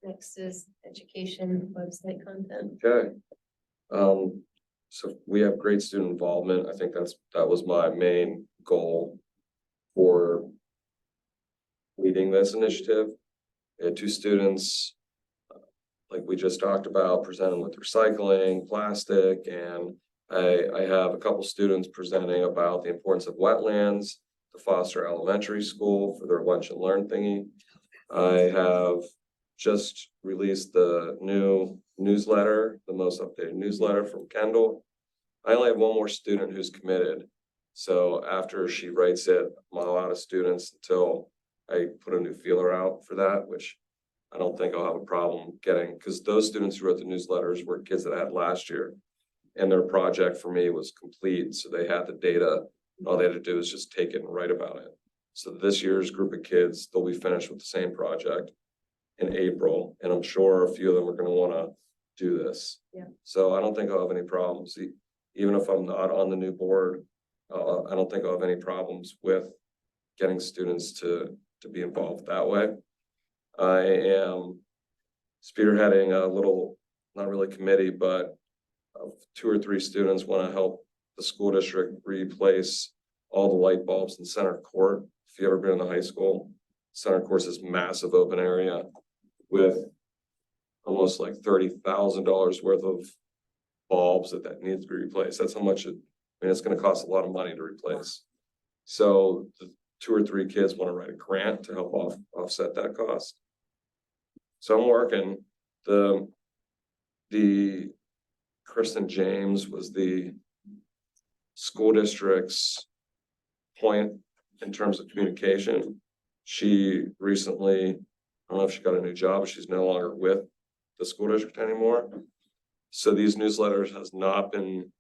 Next is education website content. Okay. So we have great student involvement. I think that was my main goal for leading this initiative. We had 2 students, like we just talked about, presenting with recycling, plastic, and I have a couple students presenting about the importance of wetlands to Foster Elementary School for their lunch and learn thingy. I have just released the new newsletter, the most updated newsletter from Kendall. I only have one more student who's committed. So after she writes it, I'm not out of students until I put a new feeler out for that, which I don't think I'll have a problem getting, because those students who wrote the newsletters were kids that I had last year. And their project for me was complete, so they had the data, and all they had to do is just take it and write about it. So this year's group of kids, they'll be finished with the same project in April, and I'm sure a few of them are gonna wanna do this. Yeah. So I don't think I'll have any problems, even if I'm not on the new board. I don't think I'll have any problems with getting students to be involved that way. I am spearheading a little, not really committee, but 2 or 3 students want to help the school district replace all the light bulbs in center court if you ever been in the high school, center course is massive open area with almost like $30,000 worth of bulbs that needs to be replaced. That's how much it's gonna cost a lot of money to replace. So the 2 or 3 kids want to write a grant to help offset that cost. So I'm working, the Kristen James was the school district's point in terms of communication. She recently, I don't know if she got a new job, she's no longer with the school district anymore. So these newsletters has not been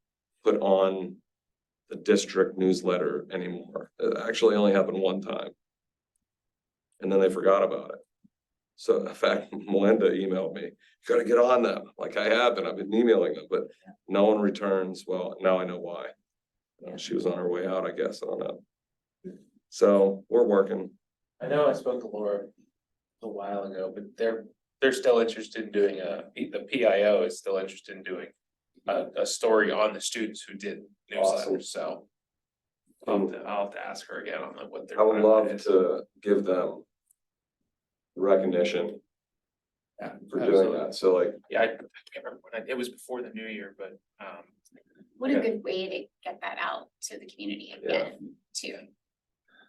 put on the district newsletter anymore. It actually only happened one time. And then they forgot about it. So in fact, Melinda emailed me, you gotta get on them. Like I have been, I've been emailing them, but no one returns. Well, now I know why. She was on her way out, I guess, I don't know. So we're working. I know I spoke to Laura a while ago, but they're still interested in doing the PIO is still interested in doing a story on the students who did Awesome. newsletters, so. I'll have to ask her again on what they're. I would love to give them recognition Yeah, for doing that. So like, Yeah, I can't remember when it was before the new year, but What a good way to get that out to the community again, too.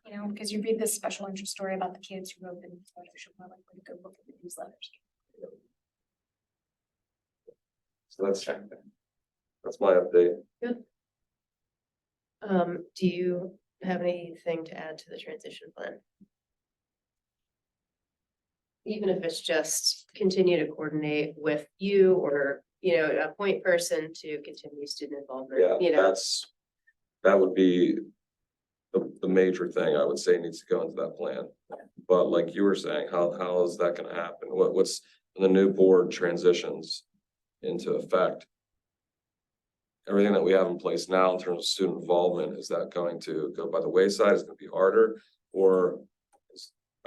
You know, because you read this special interest story about the kids who wrote the newsletters, you're more likely to go look at the newsletters. so that's my update. Do you have anything to add to the transition plan? Even if it's just continue to coordinate with you or, a point person to continue student involvement, Yeah, that would be the major thing I would say needs to go into that plan. But like you were saying, how is that gonna happen? What's when the new board transitions into effect? Everything that we have in place now in terms of student involvement, is that going to go by the wayside? Is it gonna be harder? Or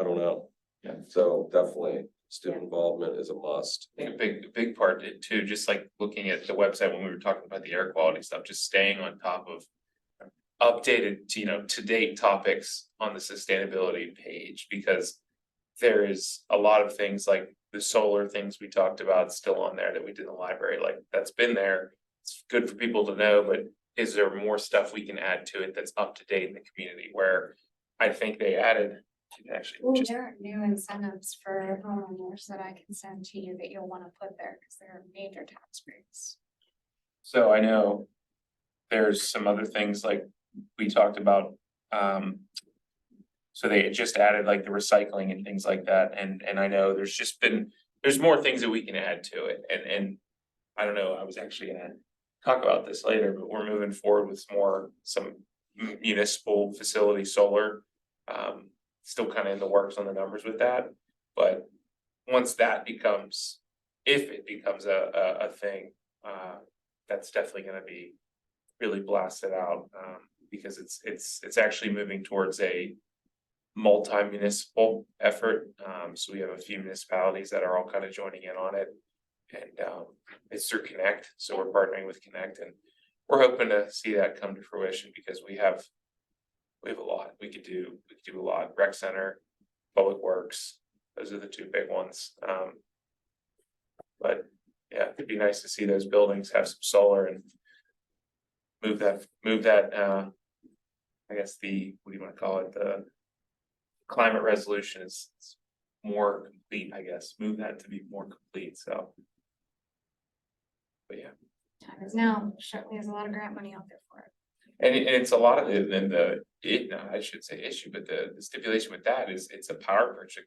I don't know. Yeah. So definitely student involvement is a must. I think a big part too, just like looking at the website when we were talking about the air quality stuff, just staying on top of. Updated, to date topics on the sustainability page, because there is a lot of things like the solar things we talked about still on there that we did in the library, like that's been there. It's good for people to know, but is there more stuff we can add to it that's up to date in the community where I think they added actually Oh, just. there are new incentives for homeowners that I can send to you that you'll want to put there, because there are major tax breaks. So I know there's some other things like we talked about, so they just added like the recycling and things like that, and I know there's more things that we can add to it, and I don't know, I was actually gonna talk about this later, but we're moving forward with some municipal facility solar. Still kind of in the works on the numbers with that, but once that becomes, if it becomes a thing, that's definitely gonna be really blasted out, because it's actually moving towards a multi-municipal effort. So we have a few municipalities that are all kind of joining in on it. And it's through Connect, so we're partnering with Connect, and we're hoping to see that come to fruition because we have a lot, we could do a lot. Rec Center, Public Works, those are the two big ones. But yeah, it'd be nice to see those buildings have some solar and move that, I guess what do you want to call it? The climate resolution is more complete, I guess, move that to be more complete, so. But yeah, Time is now, certainly has a lot of grant money out there for it. and it's a lot of I should say issue, but the stipulation with that is it's a power purchase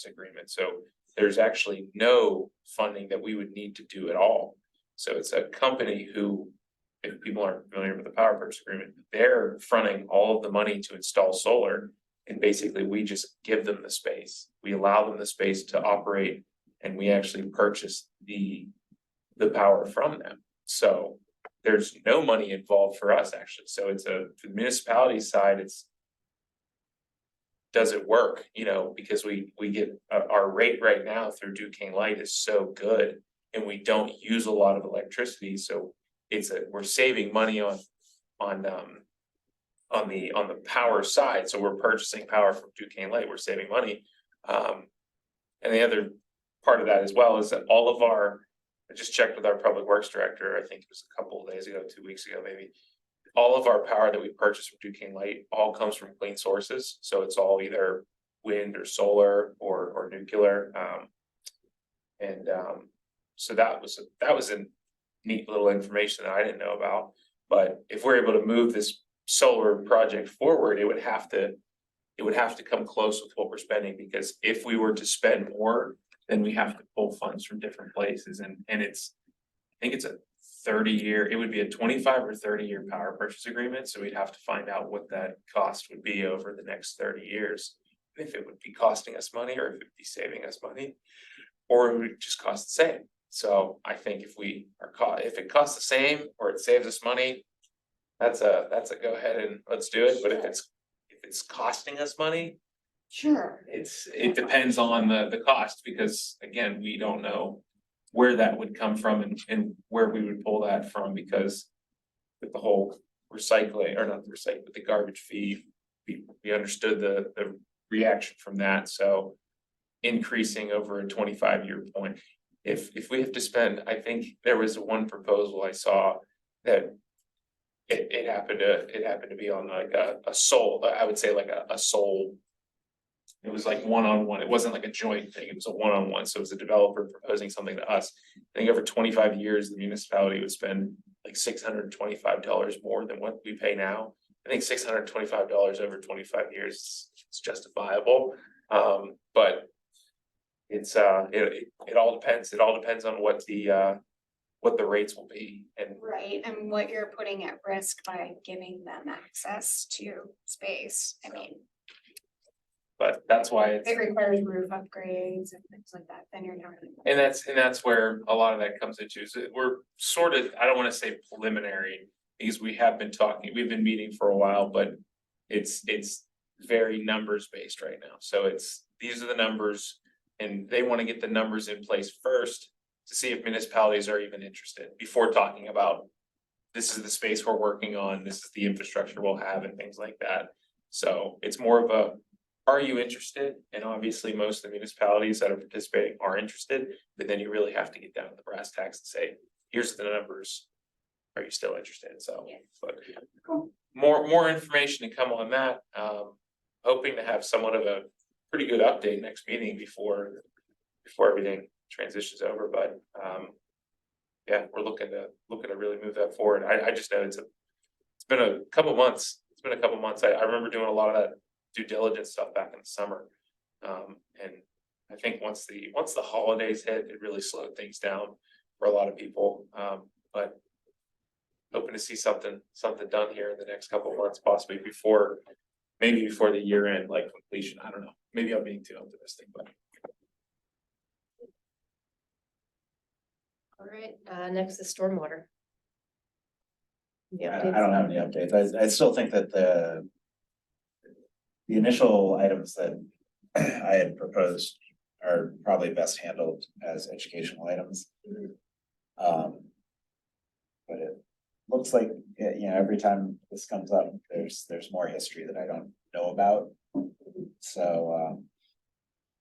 agreement, so there's actually no funding that we would need to do at all. So it's a company who, if people aren't familiar with the power purchase agreement, they're fronting all of the money to install solar. And basically, we just give them the space. We allow them the space to operate, and we actually purchase the power from them. So there's no money involved for us, actually. So it's for the municipality side, does it work? Because we get our rate right now through Duquesne Light is so good, and we don't use a lot of electricity. So we're saving money on on the power side, so we're purchasing power from Duquesne Light, we're saving money. And the other part of that as well is that all of our, I just checked with our public works director, I think it was a couple of days ago, 2 weeks ago, maybe. All of our power that we purchase from Duquesne Light all comes from clean sources, so it's all either wind or solar or nuclear. So that was a neat little information that I didn't know about. But if we're able to move this solar project forward, it would have to come close with what we're spending, because if we were to spend more, then we have to pull funds from different places, and it's, I think it's a 30-year, it would be a 25 or 30-year power purchase agreement, so we'd have to find out what that cost would be over the next 30 years. If it would be costing us money, or if it would be saving us money, or it would just cost the same. So I think if if it costs the same or it saves us money, that's a go ahead and let's do it. But if it's costing us money, Sure. it depends on the cost, because again, we don't know where that would come from and where we would pull that from, because with the whole recycling, or not the recycling, but the garbage fee, we understood the reaction from that. So increasing over a 25-year point, if we have to spend, I think there was one proposal I saw that it happened to be on like a sole, I would say like a sole. It was like one-on-one, it wasn't like a joint thing, it was a one-on-one, so it was a developer proposing something to us. I think over 25 years, the municipality would spend like $625 more than what we pay now. I think $625 over 25 years is justifiable, but it's it all depends. It all depends on what the rates will be, and Right, and what you're putting at risk by giving them access to space. I mean, but that's why if it requires roof upgrades and things like that, then you're not. and that's where a lot of that comes into. So we're sort of, I don't want to say preliminary, because we've been meeting for a while, but it's very numbers based right now. So these are the numbers, and they want to get the numbers in place first to see if municipalities are even interested before talking about, this is the space we're working on, this is the infrastructure we'll have, and things like that. So it's more of a, are you interested? And obviously, most of the municipalities that are participating are interested, but then you really have to get down to the brass tacks and say, here's the numbers. Are you still interested? So, but more information to come on that. Hoping to have somewhat of a pretty good update next meeting before everything transitions over, but yeah, we're looking to really move that forward. I just know it's been a couple months. I remember doing a lot of that due diligence stuff back in the summer. And I think once the holidays hit, it really slowed things down for a lot of people. But hoping to see something done here in the next couple of months, possibly before the year end, like completion. I don't know. Maybe I'm being too optimistic, but. All right, next is stormwater. I don't have any updates. I still think that the initial items that I had proposed are probably best handled as educational items. But it looks like, every time this comes up, there's more history that I don't know about. So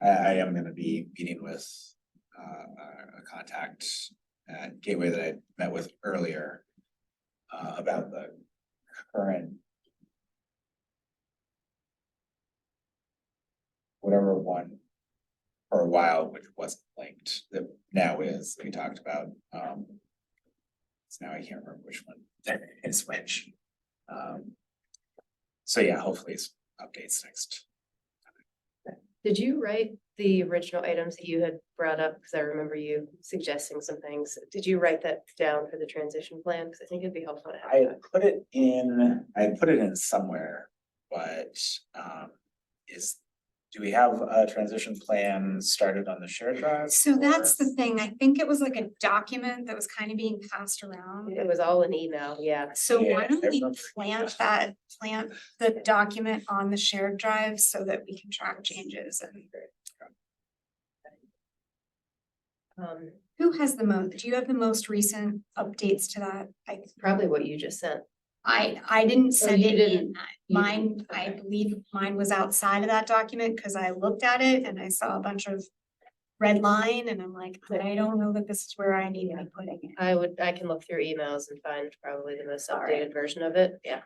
I am gonna be meeting with a contact at Gateway that I met with earlier about the current whatever one for a while, which wasn't linked, that now is, we talked about. So now I can't remember which one is which. So yeah, hopefully it's updates next. Did you write the original items that you had brought up? Because I remember you suggesting some things. Did you write that down for the transition plan? Because I think it'd be helpful to have. I had put it in somewhere, but do we have a transition plan started on the shared drive? So that's or- the thing. I think it was like a document that was kind of being passed around. It was all an email, yeah. So Yeah, why don't I we remember. plant the document on the shared drive so that we can track changes and. Who has do you have the most recent updates to that? Probably what you just sent. I didn't So send you it in. didn't- you Mine, didn't, I okay. believe mine was outside of that document because I looked at it and I saw a bunch of red line and I'm like, I don't know that this is where I need to be putting it. I can look through emails and find probably the most All right. updated version of it, yeah.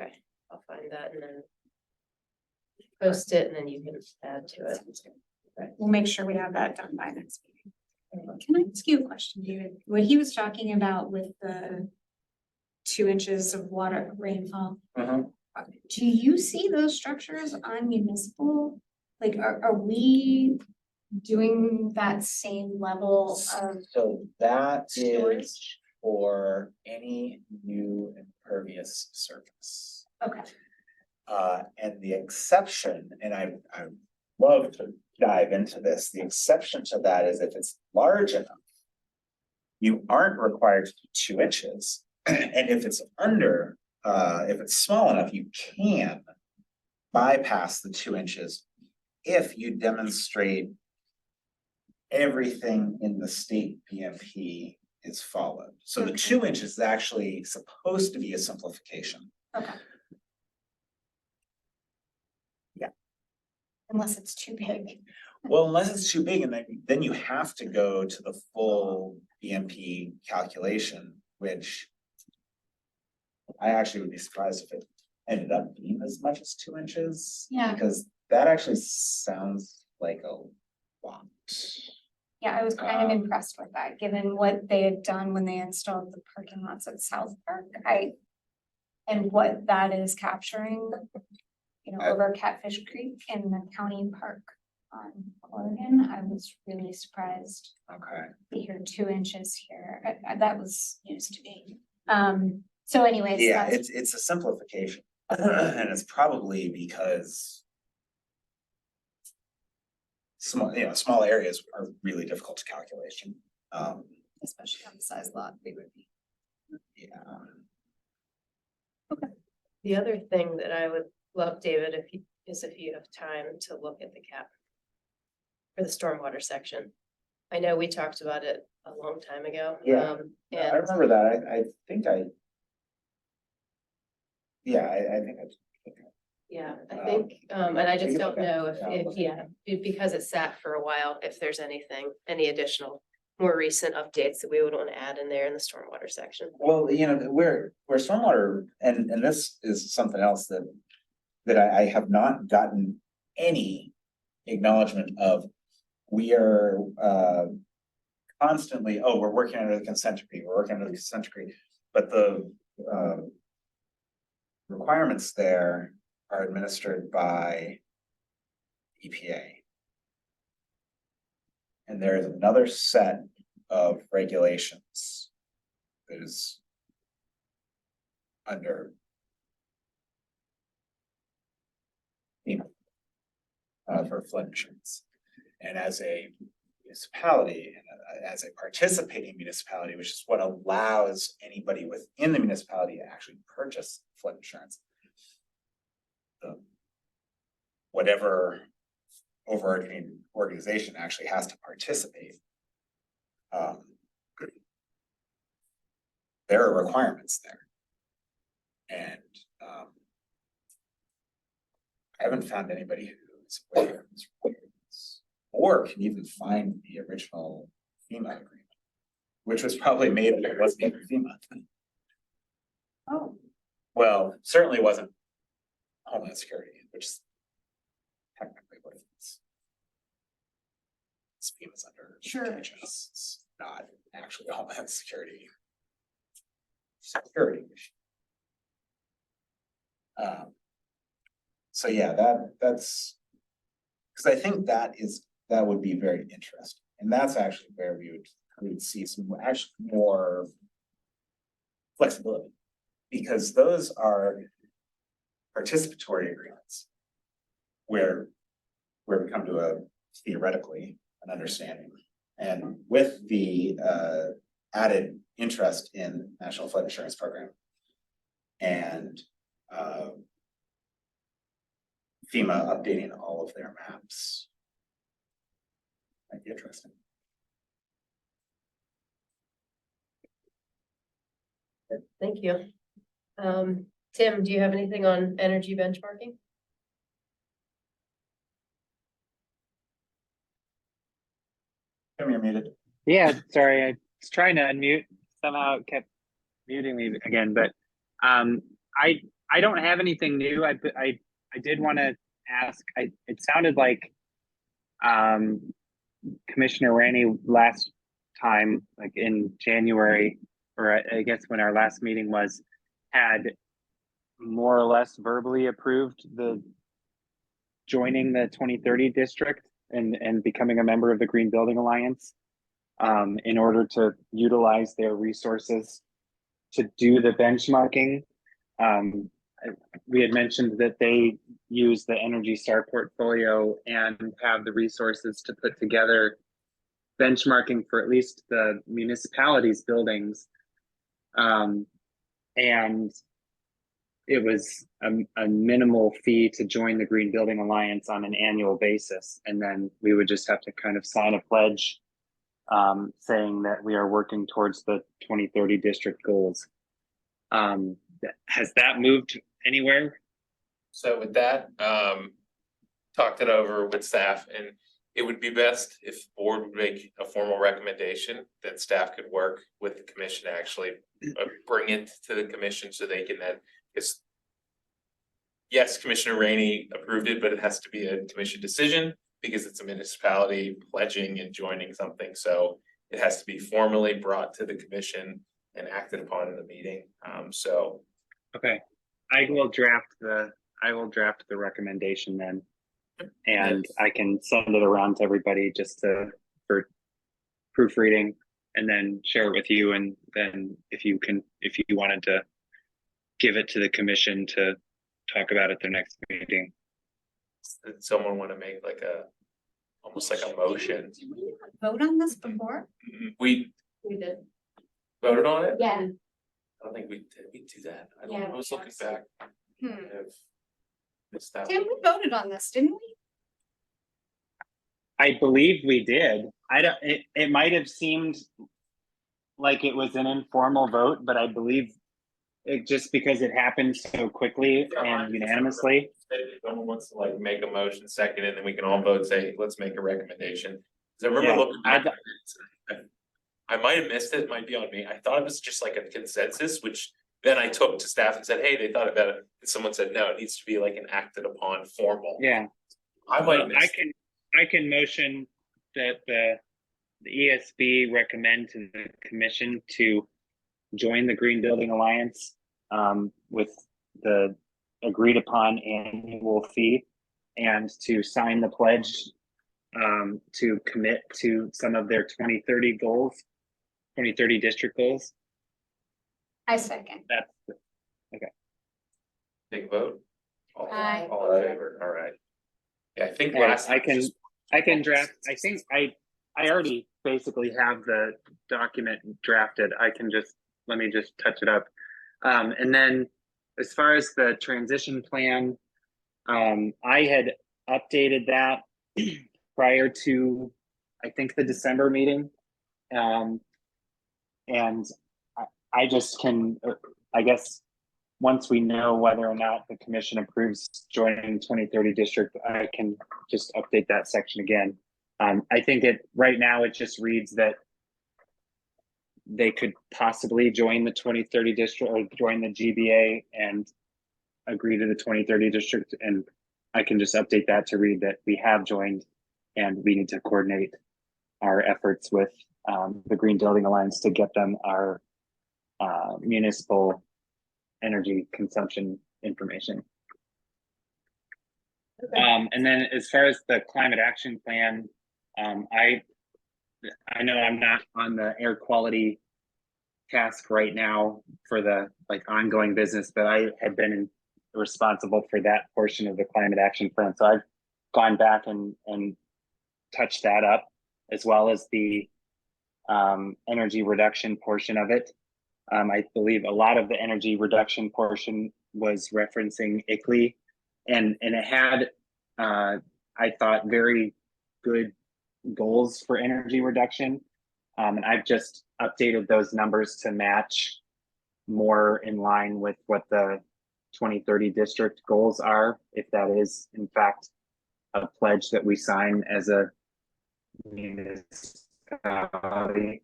Okay, I'll find that and then post it and then you can add to it. We'll make sure we have that done by next meeting. Can I ask you a question, David? What he was talking about with the 2 inches of water rainfall, do you see those structures on municipal? Like, are we doing that same level of So that is storage? for any new impervious surface. Okay, And the exception, and I love to dive into this, the exception to that is if it's large enough. You aren't required to do 2 inches, and if it's under, if it's small enough, you can bypass the 2 inches if you demonstrate everything in the state BMP is followed. So the Okay. 2 inches is actually supposed to be a simplification. okay. Yeah. Unless it's too big. Well, unless it's too big, and then you have to go to the full BMP calculation, which I actually would be surprised if it ended up being as much as 2 inches. Yeah. Because that actually sounds like a lot. Yeah, I was kind of impressed with that, given what they had done when they installed the parking lots at South Park. And what that is capturing, over Catfish Creek in the county park on Oregon. I was really surprised Okay. to hear 2 inches here. That was news to me. So anyways. Yeah, that's- it's a simplification, and it's probably because small areas are really difficult to calculation. Especially on the size lot, they would be. Yeah. The other thing that I would love, David, if you have time to look at the cap for the stormwater section. I know we talked about it a long time ago. Yeah. I And remember that, I think I. Yeah, I think I. yeah, I think, and I just We can don't look at know it. Yeah, I'll look at because it sat for a while, if there's any additional, more recent updates that we would want to add in there in the stormwater section. Well, where stormwater, and this is something else that I have not gotten any acknowledgement of. We are constantly, we're working under the consent decree, but the requirements there are administered by EPA. And there is another set of regulations that is under FEMA for flood insurance. And as a municipality, as a participating municipality, which is what allows anybody within the municipality to actually purchase flood insurance. Whatever overarching organization actually has to participate. There are requirements there. And I haven't found anybody who's aware of these requirements or can even find the original FEMA agreement, which was probably made when it wasn't even FEMA. Oh, Well, certainly wasn't Homeland Security, which is technically what it is. It's FEMA's under. Sure. DHS. It's not actually Homeland Security. Security. So yeah, that's, because I think that would be very interesting, and that's actually where we would see some actually more flexibility, because those are participatory agreements where we come to a theoretically an understanding, and with the added interest in National Flood Insurance Program and FEMA updating all of their maps. Might be interesting. Thank you. Tim, do you have anything on energy benchmarking? Tim, you're muted. Yeah, sorry, I was trying to unmute, somehow it kept muting me again, but um, I don't have anything new. I did want to ask. It sounded like Commissioner Rainey last time, like in January, or I guess when our last meeting was, had more or less verbally approved the joining the 2030 district and becoming a member of the Green Building Alliance in order to utilize their resources to do the benchmarking. We had mentioned that they use the Energy Star portfolio and have the resources to put together benchmarking for at least the municipalities' buildings. And it was a minimal fee to join the Green Building Alliance on an annual basis. And then we would just have to kind of sign a pledge saying that we are working towards the 2030 district goals. Has that moved anywhere? So with that, talked it over with staff, and it would be best if the board would make a formal recommendation that staff could work with the commission to actually bring it to the commission so they can then, because yes, Commissioner Rainey approved it, but it has to be a commission decision because it's a municipality pledging and joining something. So it has to be formally brought to the commission and acted upon in the meeting. So Okay, I will draft the recommendation then. And I can send it around to everybody just for proofreading and then share it with you. And then if you wanted to give it to the commission to talk about at their next meeting. did someone want to make like almost like a motion? Did we not vote on this before? We We did. voted on it? Yeah. I don't think we did. We do that. Yeah, I was looking back. Hmm. I've missed that. Tim, we voted on this, didn't we? I believe we did. It might have seemed like it was an informal vote, but I believe it just because it happened so quickly and unanimously. If someone wants to like make a motion second, and then we can all vote, say, let's make a recommendation. Cause I remember Yeah, looking back, I might have missed it, it might be on me. I thought it was just like a consensus, which then I took to staff and said, hey, they thought about it. And someone said, no, it needs to be like an acted upon formal. Yeah, I might have missed. I can motion that the ESB recommend to the commission to join the Green Building Alliance with the agreed upon annual fee and to sign the pledge to commit to some of their 2030 goals, 2030 district goals. I second. That's Take a vote. Aye. All in favor, all right. Yeah, I think All right, last. I can draft. I think I already basically have the document drafted. I can let me just touch it up. And then as far as the transition plan, I had updated that prior to, I think, the December meeting. And I just can, I guess, once we know whether or not the commission approves joining 2030 district, I can just update that section again. I think right now it just reads that they could possibly join the 2030 district or join the GBA and agree to the 2030 district. And I can just update that to read that we have joined and we need to coordinate our efforts with the Green Building Alliance to get them our municipal energy consumption information. Okay. And then as far as the climate action plan, I know I'm not on the air quality task right now for the ongoing business, but I had been responsible for that portion of the climate action plan. So I've gone back and touched that up, as well as the energy reduction portion of it. I believe a lot of the energy reduction portion was referencing ICLEI, and it had, I thought, very good goals for energy reduction. And I've just updated those numbers to match more in line with what the 2030 district goals are, if that is in fact a pledge that we sign as a municipality.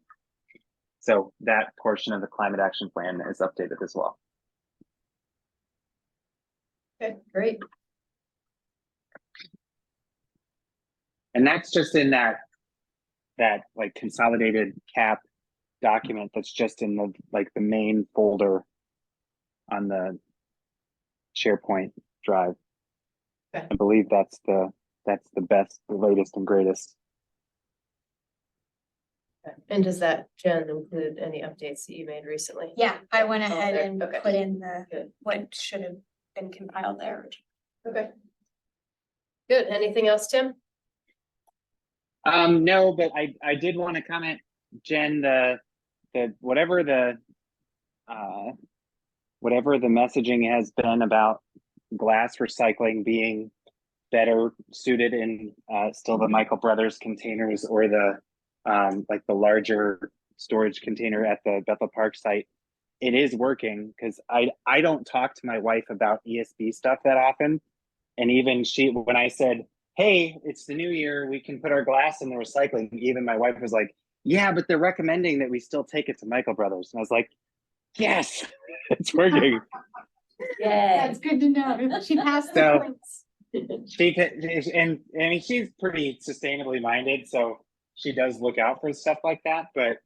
So that portion of the climate action plan is updated as well. Okay, great. And that's just in that like consolidated cap document that's just in the like the main folder on the SharePoint drive. Okay. I believe that's the best, the latest and greatest. Okay. And does that, Jen, include any updates that you made recently? Yeah, I went Oh, ahead there, and okay. put in the, Good. what should have been compiled there. Okay. Good. Anything else, Tim? No, but I did want to comment, Jen, the whatever the messaging has been about glass recycling being better suited in still the Michael Brothers containers or the like the larger storage container at the Bethel Park site. It is working because I don't talk to my wife about ESB stuff that often. And even when I said, hey, it's the new year, we can put our glass in the recycling, even my wife was like, yeah, but they're recommending that we still take it to Michael Brothers. And I was like, yes, it's working. Yeah. That's good to know. She passed the So- points. She can, and I mean, she's pretty sustainably minded, so she does look out for stuff like that. But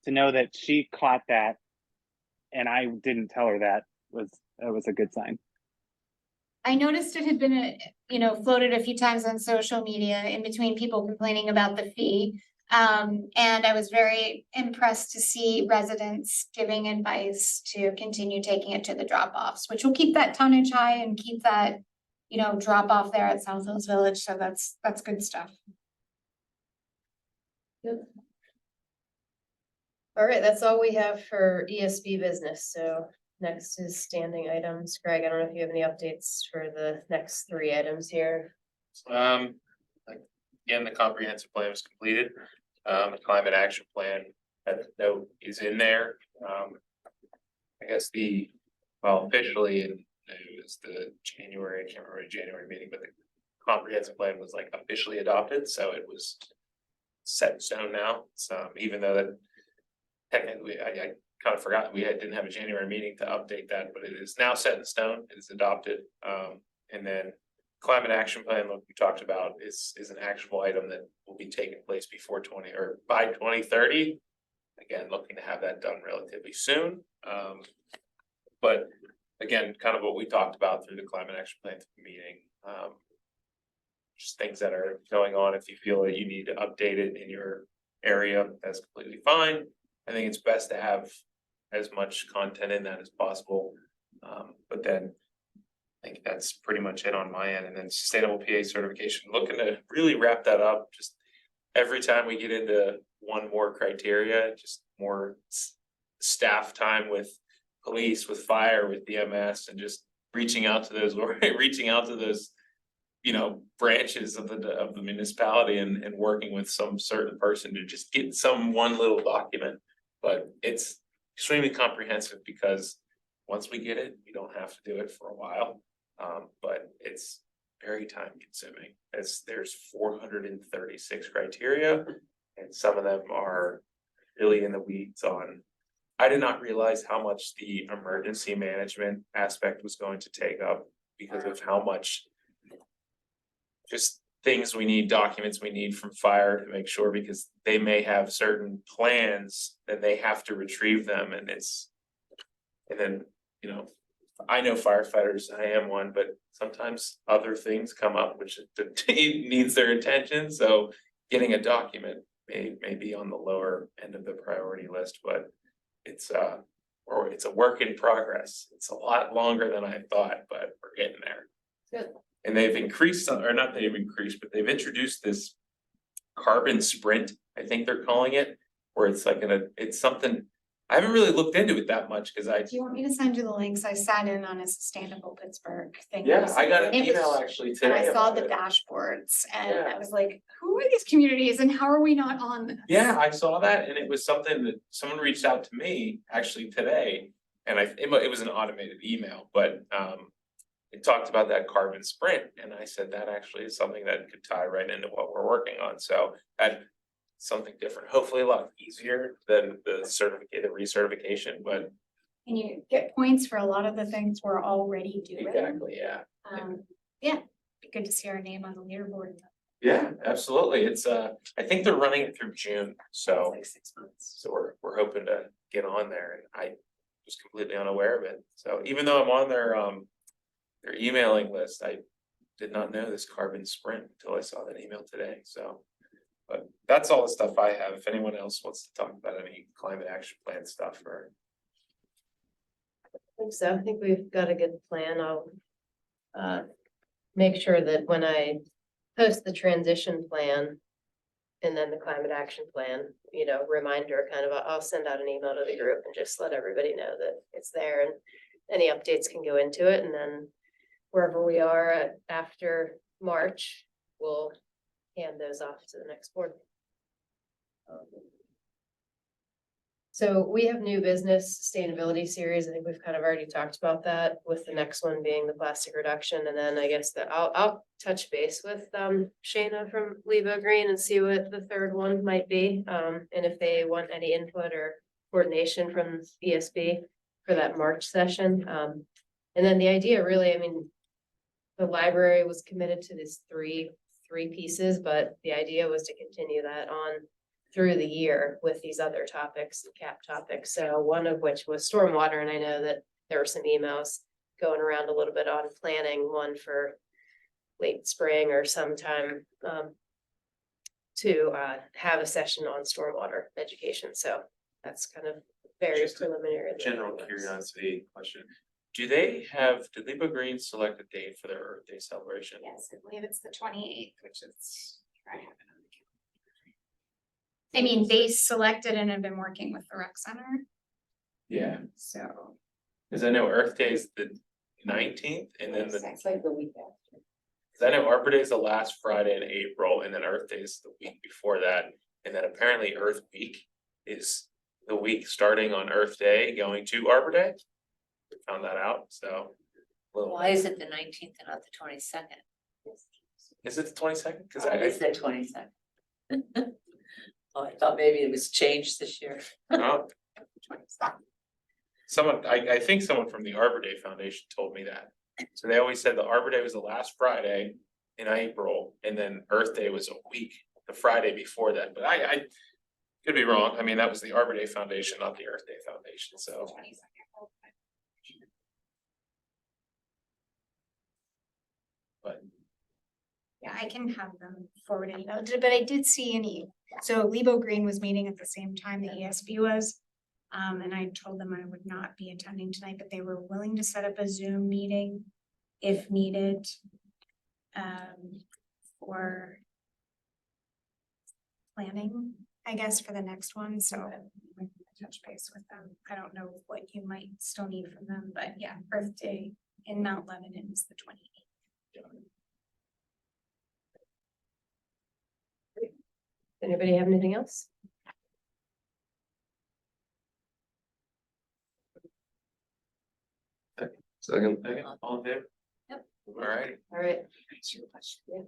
to know that she caught that, and I didn't tell her that was a good sign. I noticed it had been, floated a few times on social media in between people complaining about the fee. And I was very impressed to see residents giving advice to continue taking it to the drop-offs, which will keep that tonnage high and keep that, drop off there at South Hills Village. So that's good stuff. Good. All right, that's all we have for ESB business. So next is standing items. Greg, I don't know if you have any updates for the next 3 items here. Again, the comprehensive plan was completed. The climate action plan, that note is in there. I guess officially, it was the January, I can't remember the January meeting, but the comprehensive plan was like officially adopted, so it was set in stone now. So even though that technically, I kind of forgot that we didn't have a January meeting to update that, but it is now set in stone, it is adopted. And then climate action plan, like we talked about, is an actionable item that will be taking place before by 2030. Again, looking to have that done relatively soon. But again, kind of what we talked about through the climate action plan meeting. Just things that are going on. If you feel that you need to update it in your area, that's completely fine. I think it's best to have as much content in that as possible. But then I think that's pretty much it on my end. And then sustainable PA certification, looking to really wrap that up. Just every time we get into one more criteria, just more staff time with police, with fire, with BMS, and just reaching out to those branches of the municipality and working with some certain person to just get one little document. But it's extremely comprehensive because once we get it, we don't have to do it for a while. But it's very time consuming. There's 436 criteria, and some of them are really in the weeds on. I did not realize how much the emergency management aspect was going to take up because of how much just things we need, documents we need from fire to make sure, because they may have certain plans that they have to retrieve them, and then, I know firefighters, I am one, but sometimes other things come up which needs their attention, so getting a document may be on the lower end of the priority list, but it's a work in progress. It's a lot longer than I thought, but we're getting there. Good. And they've introduced but they've introduced this carbon sprint, I think they're calling it, where it's like it's something, I haven't really looked into it that much because Do you want me to send you the links? I sat in on a Sustainable Pittsburgh thing. I got an It was- email actually And today. I saw about the it. dashboards and Yeah. I was like, who are these communities and how are we not on this? Yeah, I saw that, and it was something that someone reached out to me actually today and it was an automated email, but, it talked about that carbon sprint, and I said that actually is something that could tie right into what we're working on, so that. Something different, hopefully a lot easier than the recertification, but And you get points for a lot of the things we're already doing. exactly, yeah. Yeah, be good to see our name on the leaderboard. Yeah, absolutely, it's, I think they're running it through June, so. Like 6 months. So we're hoping to get on there, and I was completely unaware of it, so even though I'm on their emailing list, I did not know this carbon sprint until I saw that email today, so. But that's all the stuff I have, if anyone else wants to talk about any climate action plan stuff or. I think so. I think we've got a good plan. I'll make sure that when I post the transition plan and then the climate action plan, you know, reminder kind of, I'll send out an email to the group and just let everybody know that it's there and any updates can go into it. And then wherever we are at after March, we'll hand those off to the next board. So we have new business sustainability series. I think we've kind of already talked about that, with the next one being the plastic reduction. And then I guess that I'll touch base with Shayna from Lebo Green and see what the third one might be. And if they want any input or coordination from ESB for that March session. And then the idea really, I mean, the library was committed to these three pieces, but the idea was to continue that on through the year with these other topics, cap topics. So one of which was stormwater, and I know that there were some emails going around a little bit on planning one for late spring or sometime to have a session on stormwater education. So that's kind of very Just a preliminary. General curiosity question, did Lebo Green select a date for their Earth Day celebration? Yes, I believe it's the 28th, which is. I have it on the calendar. I mean, they selected and have been working with the rec center, Yeah, so. cause I know Earth Day is the 19th and then It's like the week after. cause I know Arbor Day is the last Friday in April and then Earth Day is the week before that. And then apparently Earth Week is the week starting on Earth Day going to Arbor Day. We found that out, so. Why is it the 19th and not the 22nd? Is it the 22nd? Cause It's the 22nd. Oh, I thought maybe it was changed this year. No. I think someone from the Arbor Day Foundation told me that. So they always said the Arbor Day was the last Friday in April, and then Earth Day was a week, the Friday before that, but I could be wrong. I mean, that was the Arbor Day Foundation, not the Earth Day Foundation, so. But Yeah, I can have them forward an email, but I did see so Lebo Green was meeting at the same time the ESB was. And I told them I would not be attending tonight, but they were willing to set up a Zoom meeting if needed. For planning, I guess, for the next one, so I can touch base with them. I don't know what you might still need from them, but yeah, Earth Day in Mount Lebanon is the 28th. Anybody have anything else? Second. all in favor? Yep. All right. All right. Answer your question. Yeah.